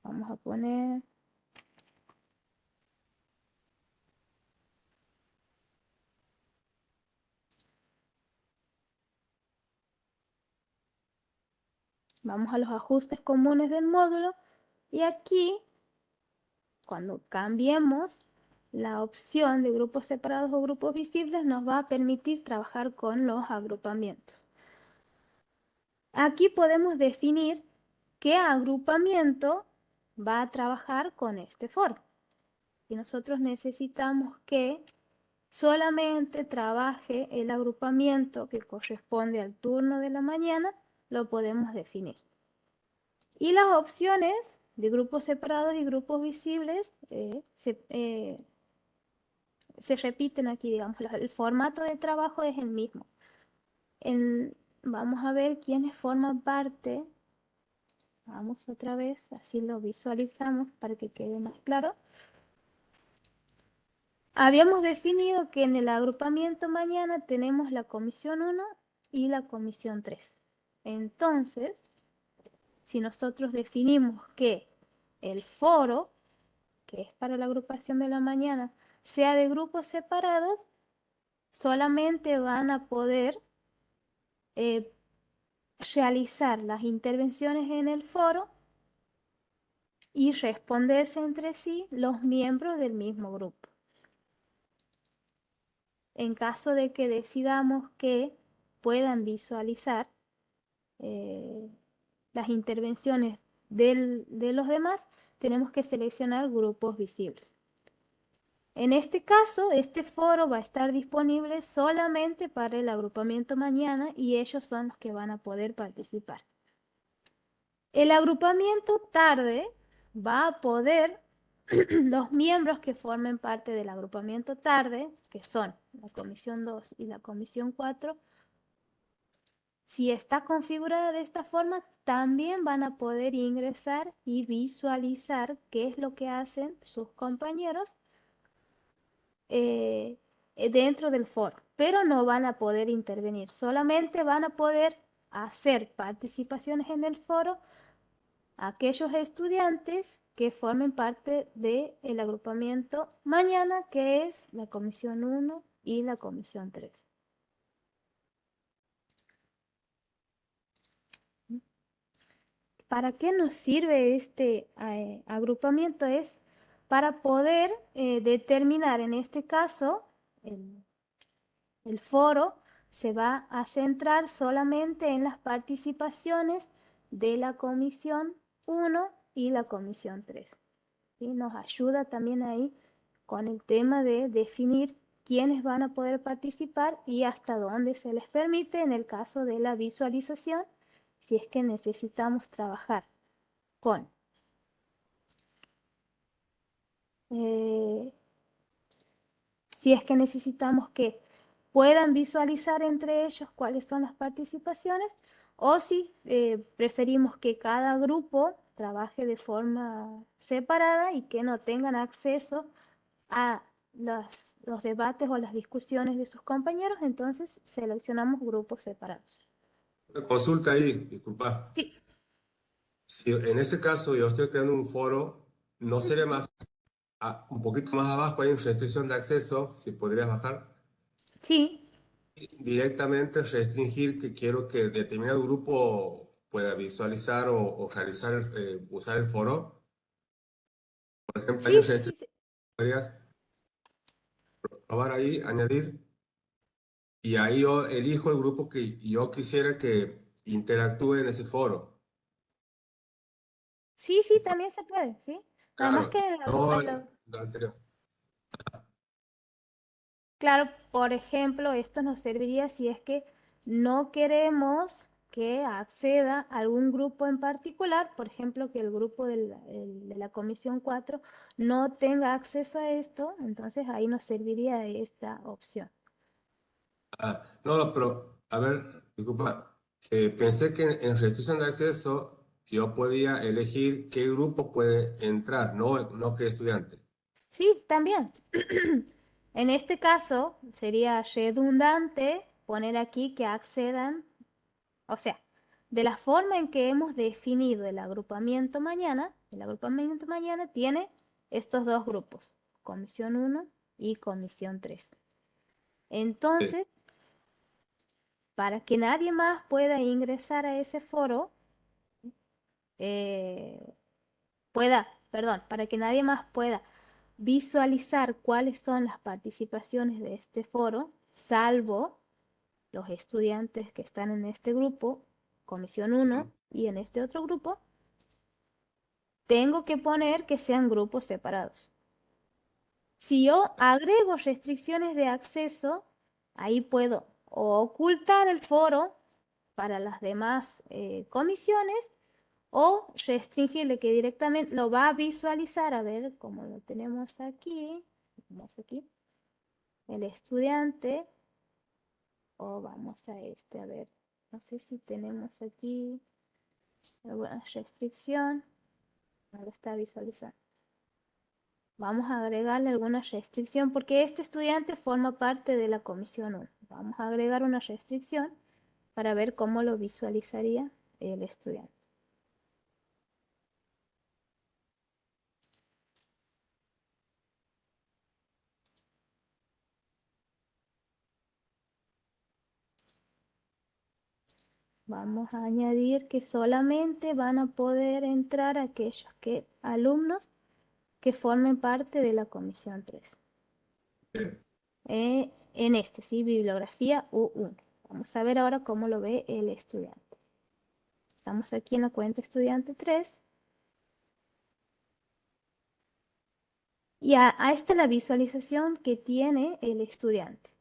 Vamos a poner... Vamos a los ajustes comunes del módulo y aquí, cuando cambiemos la opción de grupos separados o grupos visibles, nos va a permitir trabajar con los agrupamientos. Aquí podemos definir qué agrupamiento va a trabajar con este foro. Y nosotros necesitamos que solamente trabaje el agrupamiento que corresponde al turno de la mañana, lo podemos definir. Y las opciones de grupos separados y grupos visibles se repiten aquí, digamos, el formato de trabajo es el mismo. Vamos a ver quiénes forman parte. Vamos otra vez, así lo visualizamos para que quede más claro. Habíamos definido que en el agrupamiento mañana tenemos la comisión 1 y la comisión 3. Entonces, si nosotros definimos que el foro, que es para la agrupación de la mañana, sea de grupos separados, solamente van a poder realizar las intervenciones en el foro y responderse entre sí los miembros del mismo grupo. En caso de que decidamos que puedan visualizar las intervenciones de los demás, tenemos que seleccionar grupos visibles. En este caso, este foro va a estar disponible solamente para el agrupamiento mañana y ellos son los que van a poder participar. El agrupamiento tarde va a poder, los miembros que formen parte del agrupamiento tarde, que son la comisión 2 y la comisión 4, si está configurada de esta forma, también van a poder ingresar y visualizar qué es lo que hacen sus compañeros dentro del foro, pero no van a poder intervenir, solamente van a poder hacer participaciones en el foro aquellos estudiantes que formen parte del agrupamiento mañana, que es la comisión 1 y la comisión 3. ¿Para qué nos sirve este agrupamiento? Es para poder determinar, en este caso, el foro se va a centrar solamente en las participaciones de la comisión 1 y la comisión 3. ¿Sí? Nos ayuda también ahí con el tema de definir quiénes van a poder participar y hasta dónde se les permite en el caso de la visualización, si es que necesitamos trabajar con si es que necesitamos que puedan visualizar entre ellos cuáles son las participaciones, o si preferimos que cada grupo trabaje de forma separada y que no tengan acceso a los debates o las discusiones de sus compañeros, entonces seleccionamos grupos separados. Una consulta ahí, disculpa. Sí. Si en ese caso yo estoy creando un foro, ¿no sería más un poquito más abajo hay restricción de acceso? Si podrías bajar. Sí. Directamente restringir que quiero que determinado grupo pueda visualizar o realizar, usar el foro. Por ejemplo, hay Sí, un sí, sí, sí. podrías probar ahí, añadir, y ahí yo elijo el grupo que yo quisiera que interactúe en ese foro. Sí, sí, también se puede, ¿sí? Nada más Claro, que no lo anterior. claro, por ejemplo, esto nos serviría si es que no queremos que acceda a algún grupo en particular, por ejemplo, que el grupo de la comisión 4 no tenga acceso a esto, entonces ahí nos serviría esta opción. No, pero, a ver, disculpa, pensé que en restricción de acceso yo podía elegir qué grupo puede entrar, no qué estudiante. Sí, también. En este caso sería redundante poner aquí que accedan, o sea, de la forma en que hemos definido el agrupamiento mañana tiene estos dos grupos, comisión 1 y comisión 3. Entonces, para que nadie más pueda ingresar a ese foro, para que nadie más pueda visualizar cuáles son las participaciones de este foro, salvo los estudiantes que están en este grupo, comisión 1, y en este otro grupo, tengo que poner que sean grupos separados. Si yo agrego restricciones de acceso, ahí puedo ocultar el foro para las demás comisiones o restringirle que directamente lo va a visualizar. A ver, como lo tenemos aquí, el estudiante, o vamos a a ver, no sé si tenemos aquí alguna restricción, no lo está visualizando. Vamos a agregarle alguna restricción porque este estudiante forma parte de la comisión 1. Vamos a agregar una restricción para ver cómo lo visualizaría el estudiante. Vamos a añadir que solamente van a poder entrar aquellos alumnos que formen parte de la comisión 3. En sí, bibliografía U1. Vamos a ver ahora cómo lo ve el estudiante. Estamos aquí en la cuenta estudiante 3. Y a esta es la visualización que tiene el estudiante.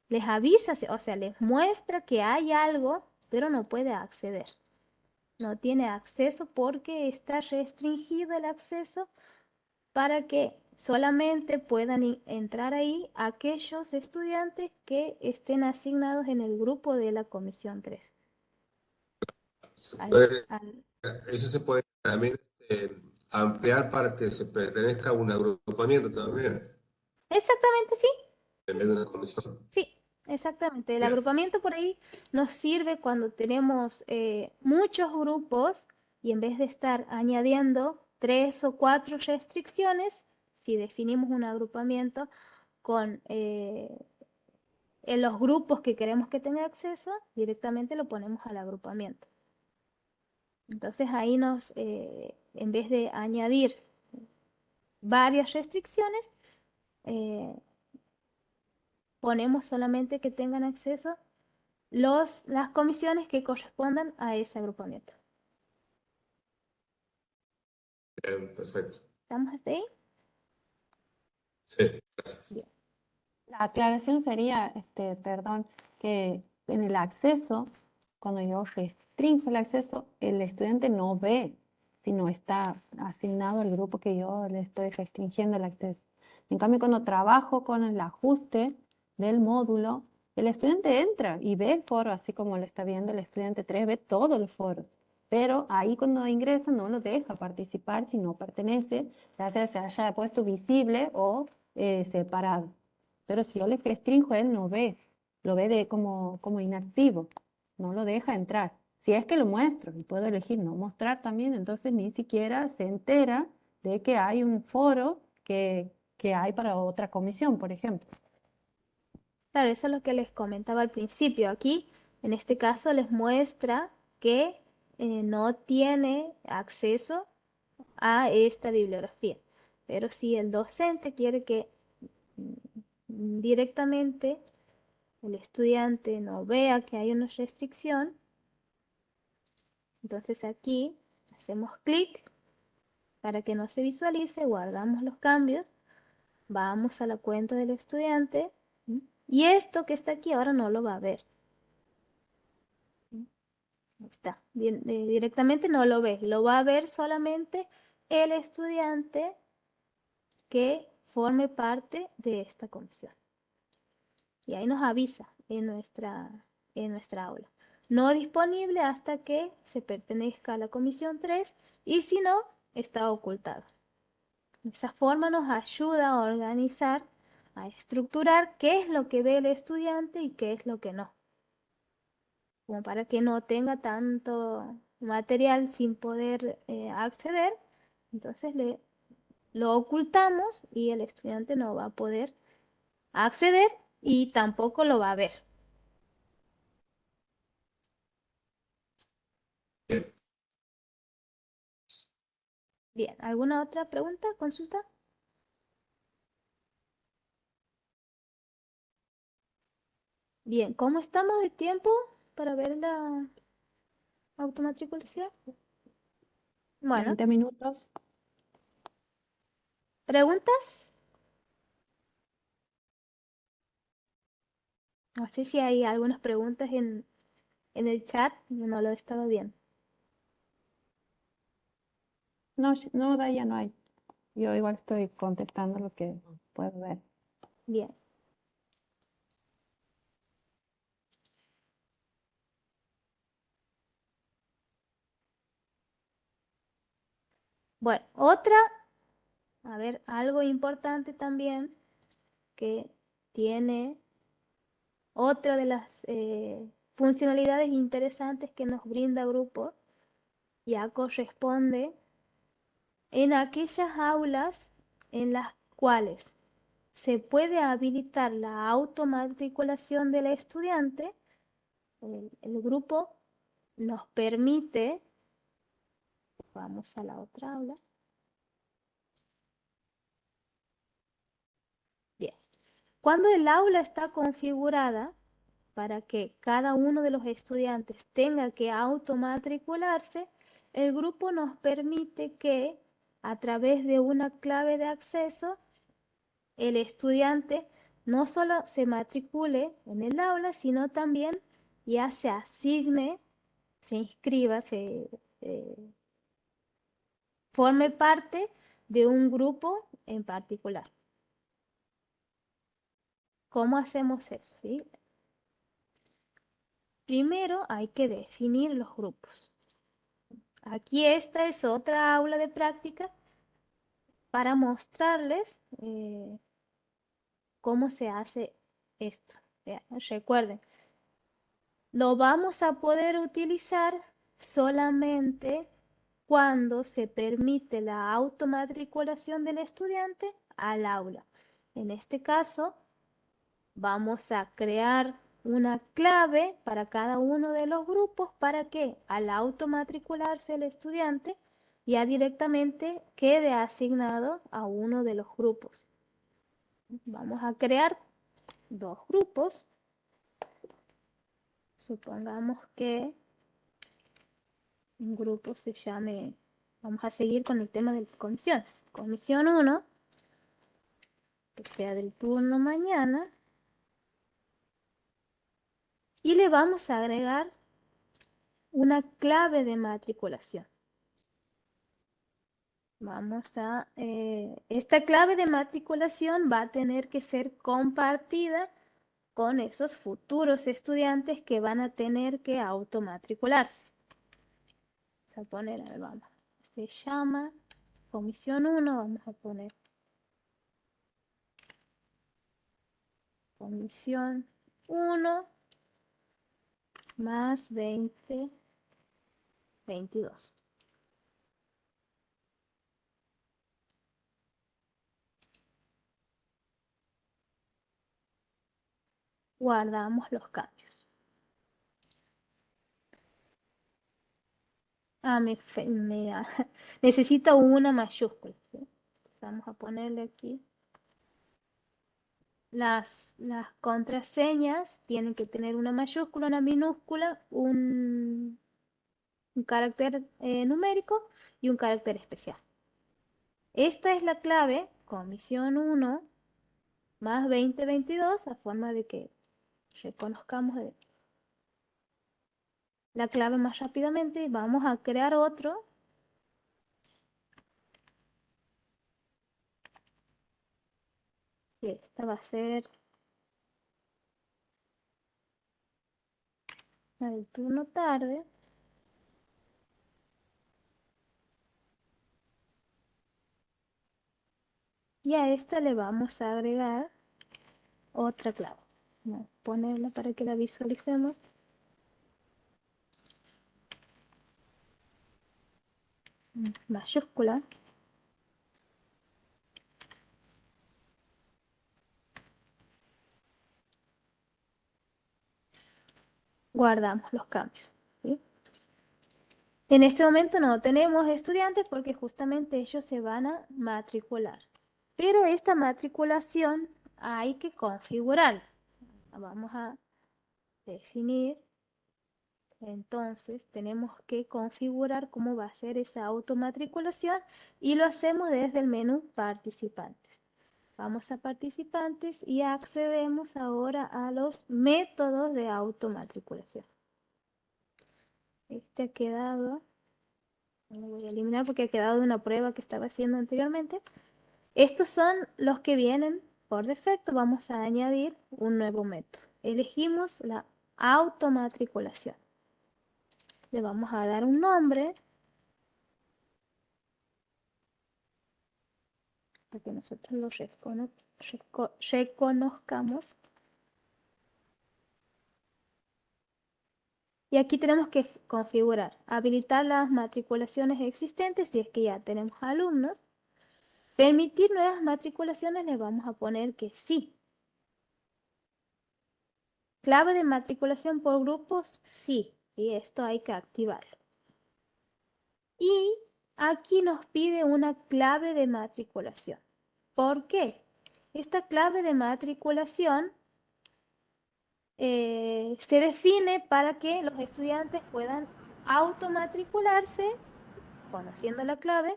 Les avisa, o sea, les muestra que hay algo, pero no puede acceder. No tiene acceso porque está restringido el acceso para que solamente puedan entrar ahí aquellos estudiantes que estén asignados en el grupo de la comisión 3. Eso se puede también ampliar para que se pertenezca a un agrupamiento también, Exactamente, sí. en vez de una comisión. Sí, exactamente. El Bien. agrupamiento por ahí nos sirve cuando tenemos muchos grupos y en vez de estar añadiendo 3 o 4 restricciones, si definimos un agrupamiento con en los grupos que queremos que tenga acceso, directamente lo ponemos al agrupamiento. Entonces ahí en vez de añadir varias restricciones, ponemos solamente que tengan acceso las comisiones que correspondan a ese agrupamiento. Bien, perfecto. ¿Estamos hasta ahí? Sí, gracias. Bien. La aclaración sería, perdón, que en el acceso, cuando yo restringo el acceso, el estudiante no ve si no está asignado al grupo que yo le estoy restringiendo el acceso. En cambio, cuando trabajo con el ajuste del módulo, el estudiante entra y ve el foro, así como lo está viendo el estudiante 3, ve todos los foros. Pero ahí cuando ingresa no lo deja participar si no pertenece, ya sea se haya puesto visible o separado. Pero si yo le restringo, él no ve, lo ve como inactivo, no lo deja entrar. Si es que lo muestro y puedo elegir no mostrar también, entonces ni siquiera se entera de que hay un foro que hay para otra comisión, por ejemplo. Claro, eso es lo que les comentaba al principio. Aquí, en este caso, les muestra que no tiene acceso a esta bibliografía. Pero si el docente quiere que directamente el estudiante no vea que hay una restricción, entonces aquí hacemos clic para que no se visualice, guardamos los cambios, vamos a la cuenta del estudiante y esto que está aquí ahora no lo va a ver. Ahí está, directamente no lo ve, lo va a ver solamente el estudiante que forme parte de esta comisión. Y ahí nos avisa en nuestra aula. No disponible hasta que se pertenezca a la comisión 3 y si no, está ocultado. De esa forma nos ayuda a organizar, a estructurar qué es lo que ve el estudiante y qué es lo que no. Como para que no tenga tanto material sin poder acceder, entonces lo ocultamos y el estudiante no va a poder acceder y tampoco lo va a ver. Bien. Bien, ¿alguna otra pregunta, consulta? Bien, ¿cómo estamos de tiempo para ver la automatriculación? Bueno, 20 minutos. ¿preguntas? No sé si hay algunas preguntas en el chat, no lo estaba viendo. No, no, Daya, no hay. Yo igual estoy contestando lo que puedo ver. Bien. Bueno, a ver, algo importante también que tiene otra de las funcionalidades interesantes que nos brinda Grupo, ya corresponde en aquellas aulas en las cuales se puede habilitar la automatriculación del estudiante. El grupo nos permite, vamos a la otra aula. Bien, cuando el aula está configurada para que cada uno de los estudiantes tenga que automatricularse, el grupo nos permite que a través de una clave de acceso el estudiante no solo se matricule en el aula, sino también ya se asigne, se inscriba, forme parte de un grupo en particular. ¿Cómo hacemos eso? ¿Sí? Primero hay que definir los grupos. Aquí esta es otra aula de práctica para mostrarles cómo se hace esto. Recuerden, lo vamos a poder utilizar solamente cuando se permite la automatriculación del estudiante al aula. En este caso, vamos a crear una clave para cada uno de los grupos para que al automatricularse el estudiante ya directamente quede asignado a uno de los grupos. Vamos a crear dos grupos. Supongamos que un grupo se llame, vamos a seguir con el tema de comisiones. Comisión 1, que sea del turno mañana. Y le vamos a agregar una clave de matriculación. Esta clave de matriculación va a tener que ser compartida con esos futuros estudiantes que van a tener que automatricularse. Vamos a poner, a ver, vamos, se llama comisión 1, vamos a poner comisión 1 más 20, 22. Guardamos los cambios. Necesito una mayúscula, ¿sí? Vamos a ponerle aquí. Las contraseñas tienen que tener una mayúscula, una minúscula, un carácter numérico y un carácter especial. Esta es la clave, comisión 1 más 2022, a forma de que reconozcamos la clave más rápidamente. Vamos a crear otro. Y esta va a ser la del turno tarde. Y a esta le vamos a agregar otra clave. Vamos a ponerla para que la visualicemos. Mayúscula. Guardamos los cambios, ¿sí? En este momento no tenemos estudiantes porque justamente ellos se van a matricular. Pero esta matriculación hay que configurar. Vamos a definir. Entonces tenemos que configurar cómo va a ser esa automatriculación y lo hacemos desde el menú participantes. Vamos a participantes y accedemos ahora a los métodos de automatriculación. Este ha quedado, lo voy a eliminar porque ha quedado de una prueba que estaba haciendo anteriormente. Estos son los que vienen por defecto. Vamos a añadir un nuevo método. Elegimos la automatriculación. Le vamos a dar un nombre para que nosotros lo reconozcamos. Y aquí tenemos que configurar, habilitar las matriculaciones existentes si es que ya tenemos alumnos. Permitir nuevas matriculaciones, le vamos a poner que sí. Clave de matriculación por grupos, sí. Y esto hay que activarlo. Y aquí nos pide una clave de matriculación. ¿Por qué? Esta clave de matriculación se define para que los estudiantes puedan automatricularse conociendo la clave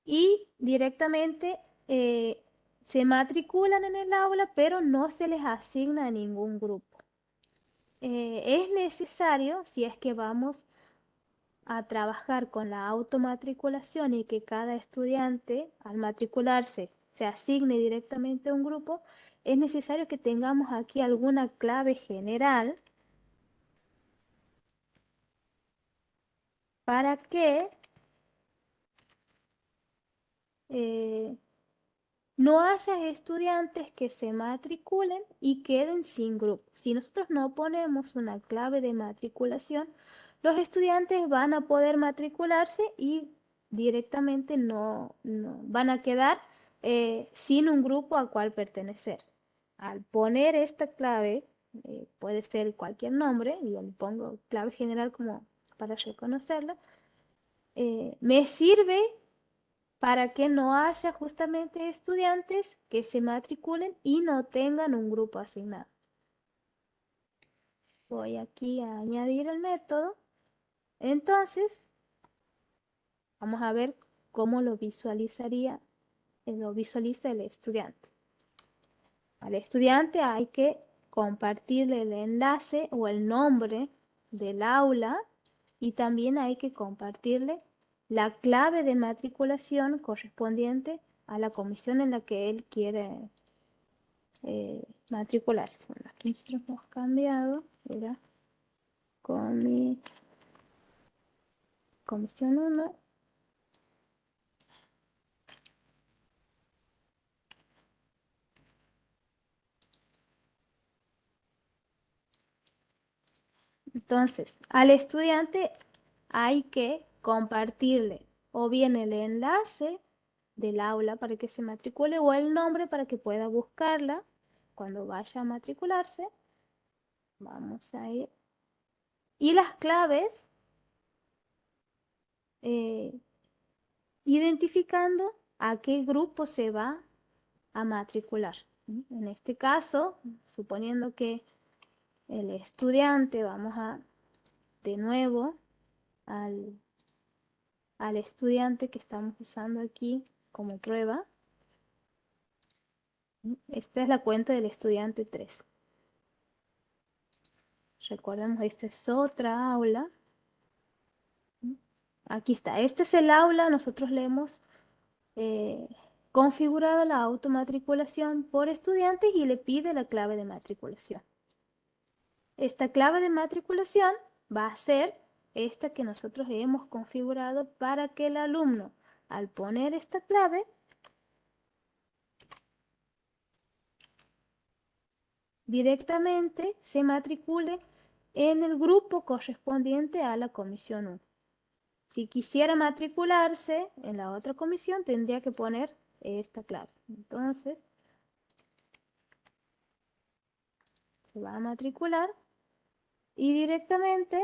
y directamente se matriculan en el aula, pero no se les asigna a ningún grupo. Es necesario, si es que vamos a trabajar con la automatriculación y que cada estudiante al matricularse se asigne directamente a un grupo, es necesario que tengamos aquí alguna clave general para que no haya estudiantes que se matriculen y queden sin grupo. Si nosotros no ponemos una clave de matriculación, los estudiantes van a poder matricularse y directamente no van a quedar sin un grupo al cual pertenecer. Al poner esta clave, puede ser cualquier nombre, yo le pongo clave general como para reconocerla, me sirve para que no haya justamente estudiantes que se matriculen y no tengan un grupo asignado. Voy aquí a añadir el método. Entonces, vamos a ver cómo lo visualiza el estudiante. Al estudiante hay que compartirle el enlace o el nombre del aula y también hay que compartirle la clave de matriculación correspondiente a la comisión en la que él quiere matricularse. Bueno, aquí nosotros hemos cambiado, era comisión 1. Entonces, al estudiante hay que compartirle o bien el enlace del aula para que se matricule o el nombre para que pueda buscarla cuando vaya a matricularse. Vamos a ir. Y las claves, identificando a qué grupo se va a matricular. En este caso, suponiendo que el estudiante, vamos a de nuevo al estudiante que estamos usando aquí como prueba. Esta es la cuenta del estudiante 3. Recordemos, esta es otra aula. Aquí está, este es el aula, nosotros le hemos configurado la automatriculación por estudiantes y le pide la clave de matriculación. Esta clave de matriculación va a ser esta que nosotros hemos configurado para que el alumno, al poner esta clave, directamente se matricule en el grupo correspondiente a la comisión 1. Si quisiera matricularse en la otra comisión, tendría que poner esta clave. Entonces, se va a matricular y directamente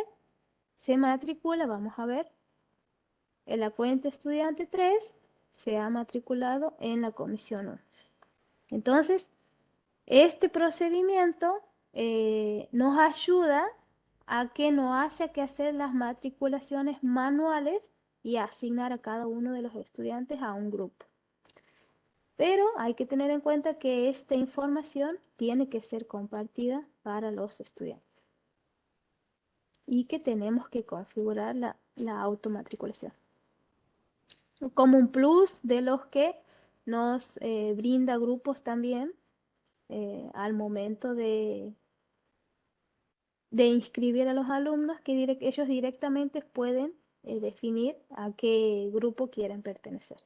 se matricula, vamos a ver, en la cuenta estudiante 3 se ha matriculado en la comisión 1. Entonces, este procedimiento nos ayuda a que no haya que hacer las matriculaciones manuales y asignar a cada uno de los estudiantes a un grupo. Pero hay que tener en cuenta que esta información tiene que ser compartida para los estudiantes y que tenemos que configurar la automatriculación como un plus de los que nos brinda grupos también al momento de inscribir a los alumnos, que ellos directamente pueden definir a qué grupo quieren pertenecer.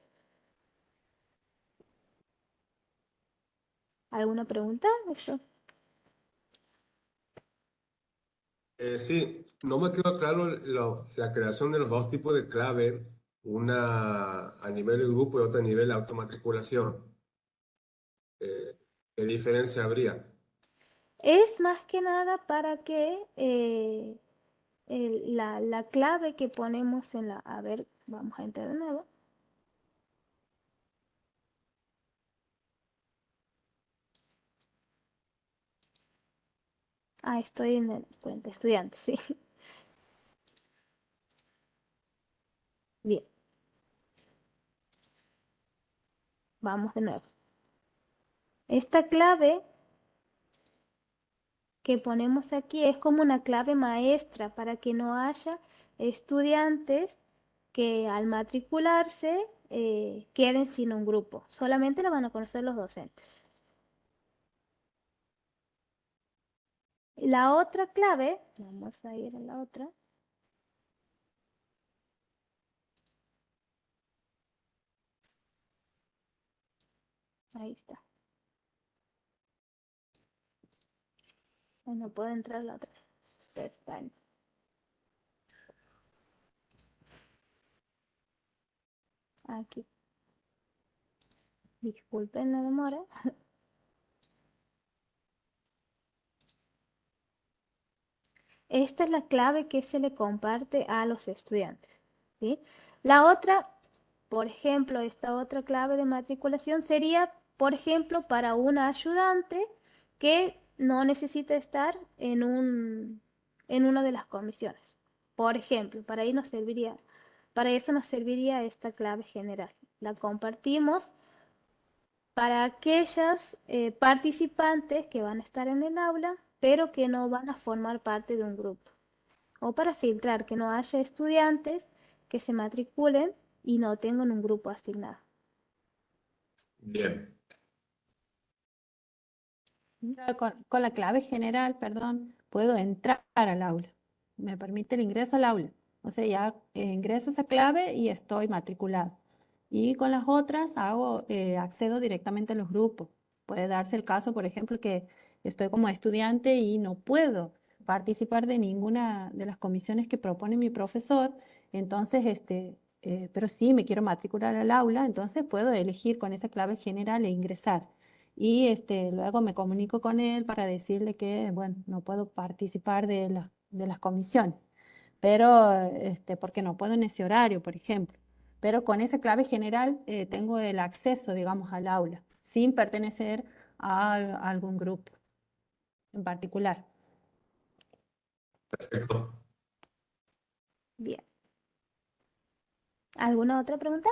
¿Alguna pregunta? Eso. Sí, no me quedó claro la creación de los dos tipos de clave, una a nivel de grupo y otra a nivel de automatriculación. ¿Qué diferencia habría? Es más que nada para que la clave que ponemos en la... A ver, vamos a entrar de nuevo. Ah, estoy en el cuenta estudiante, sí. Bien. Vamos de nuevo. Esta clave que ponemos aquí es como una clave maestra para que no haya estudiantes que al matricularse queden sin un grupo. Solamente la van a conocer los docentes. La otra clave, vamos a ir a la otra. Ahí está. No puedo entrar a la otra pestaña. Aquí. Disculpen la demora. Esta es la clave que se le comparte a los estudiantes, ¿sí? La otra, por ejemplo, esta otra clave de matriculación sería, por ejemplo, para una ayudante que no necesita estar en una de las comisiones. Por ejemplo, para eso nos serviría esta clave general. La compartimos para aquellas participantes que van a estar en el aula, pero que no van a formar parte de un grupo. O para filtrar que no haya estudiantes que se matriculen y no tengan un grupo asignado. Bien. Con la clave general, perdón, puedo entrar al aula. Me permite el ingreso al aula. O sea, ya ingreso esa clave y estoy matriculado. Y con las otras accedo directamente a los grupos. Puede darse el caso, por ejemplo, que estoy como estudiante y no puedo participar de ninguna de las comisiones que propone mi profesor. Entonces, pero sí me quiero matricular al aula, entonces puedo elegir con esa clave general e ingresar. Y luego me comunico con él para decirle que, bueno, no puedo participar de las comisiones, pero porque no puedo en ese horario, por ejemplo. Pero con esa clave general tengo el acceso, digamos, al aula, sin pertenecer a algún grupo en particular. Perfecto. Bien. ¿Alguna otra pregunta?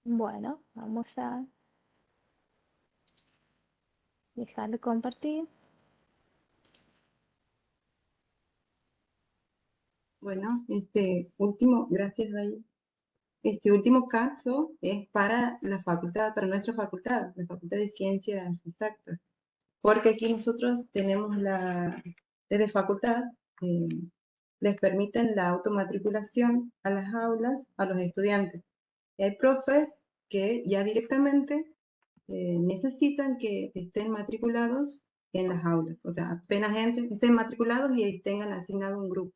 Bueno, vamos a dejar de compartir. Bueno, gracias, Ray. Este último caso es para la facultad, para nuestra facultad, la Facultad de Ciencias Exactas, porque aquí nosotros tenemos desde facultad, les permiten la automatriculación a las aulas, a los estudiantes. Y hay profes que ya directamente necesitan que estén matriculados en las aulas, o sea, apenas entren, estén matriculados y tengan asignado un grupo.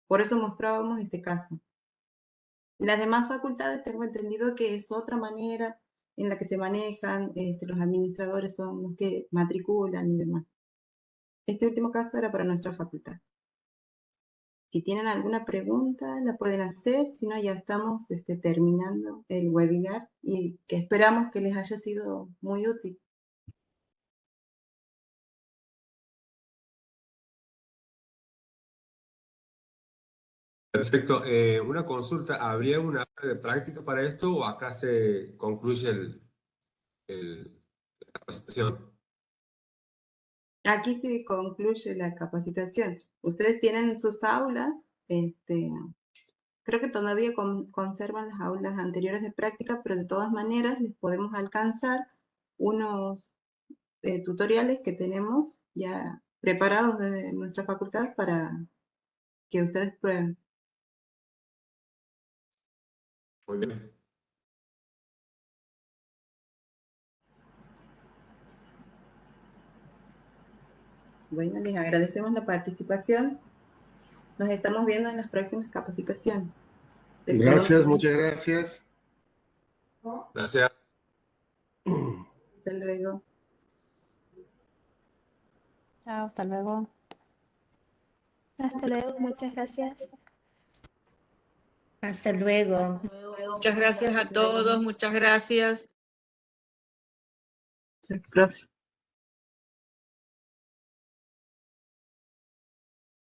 Por eso mostrábamos este caso. Las demás facultades tengo entendido que es otra manera en la que se manejan, los administradores son los que matriculan y demás. Este último caso era para nuestra facultad. Si tienen alguna pregunta, la pueden hacer, si no ya estamos terminando el webinar y que esperamos que les haya sido muy útil. Perfecto. Una consulta, ¿habría una hora de práctica para esto o acá se concluye la capacitación? Aquí se concluye la capacitación. Ustedes tienen sus aulas, creo que todavía conservan las aulas anteriores de práctica, pero de todas maneras les podemos alcanzar unos tutoriales que tenemos ya preparados desde nuestra facultad para que ustedes prueben. Muy bien. Bueno, les agradecemos la participación. Nos estamos viendo en las próximas capacitaciones. Gracias, muchas gracias. Gracias. Hasta luego. Chao, hasta luego. Hasta luego, muchas gracias. Hasta luego. Muchas gracias a todos, muchas gracias. Profe.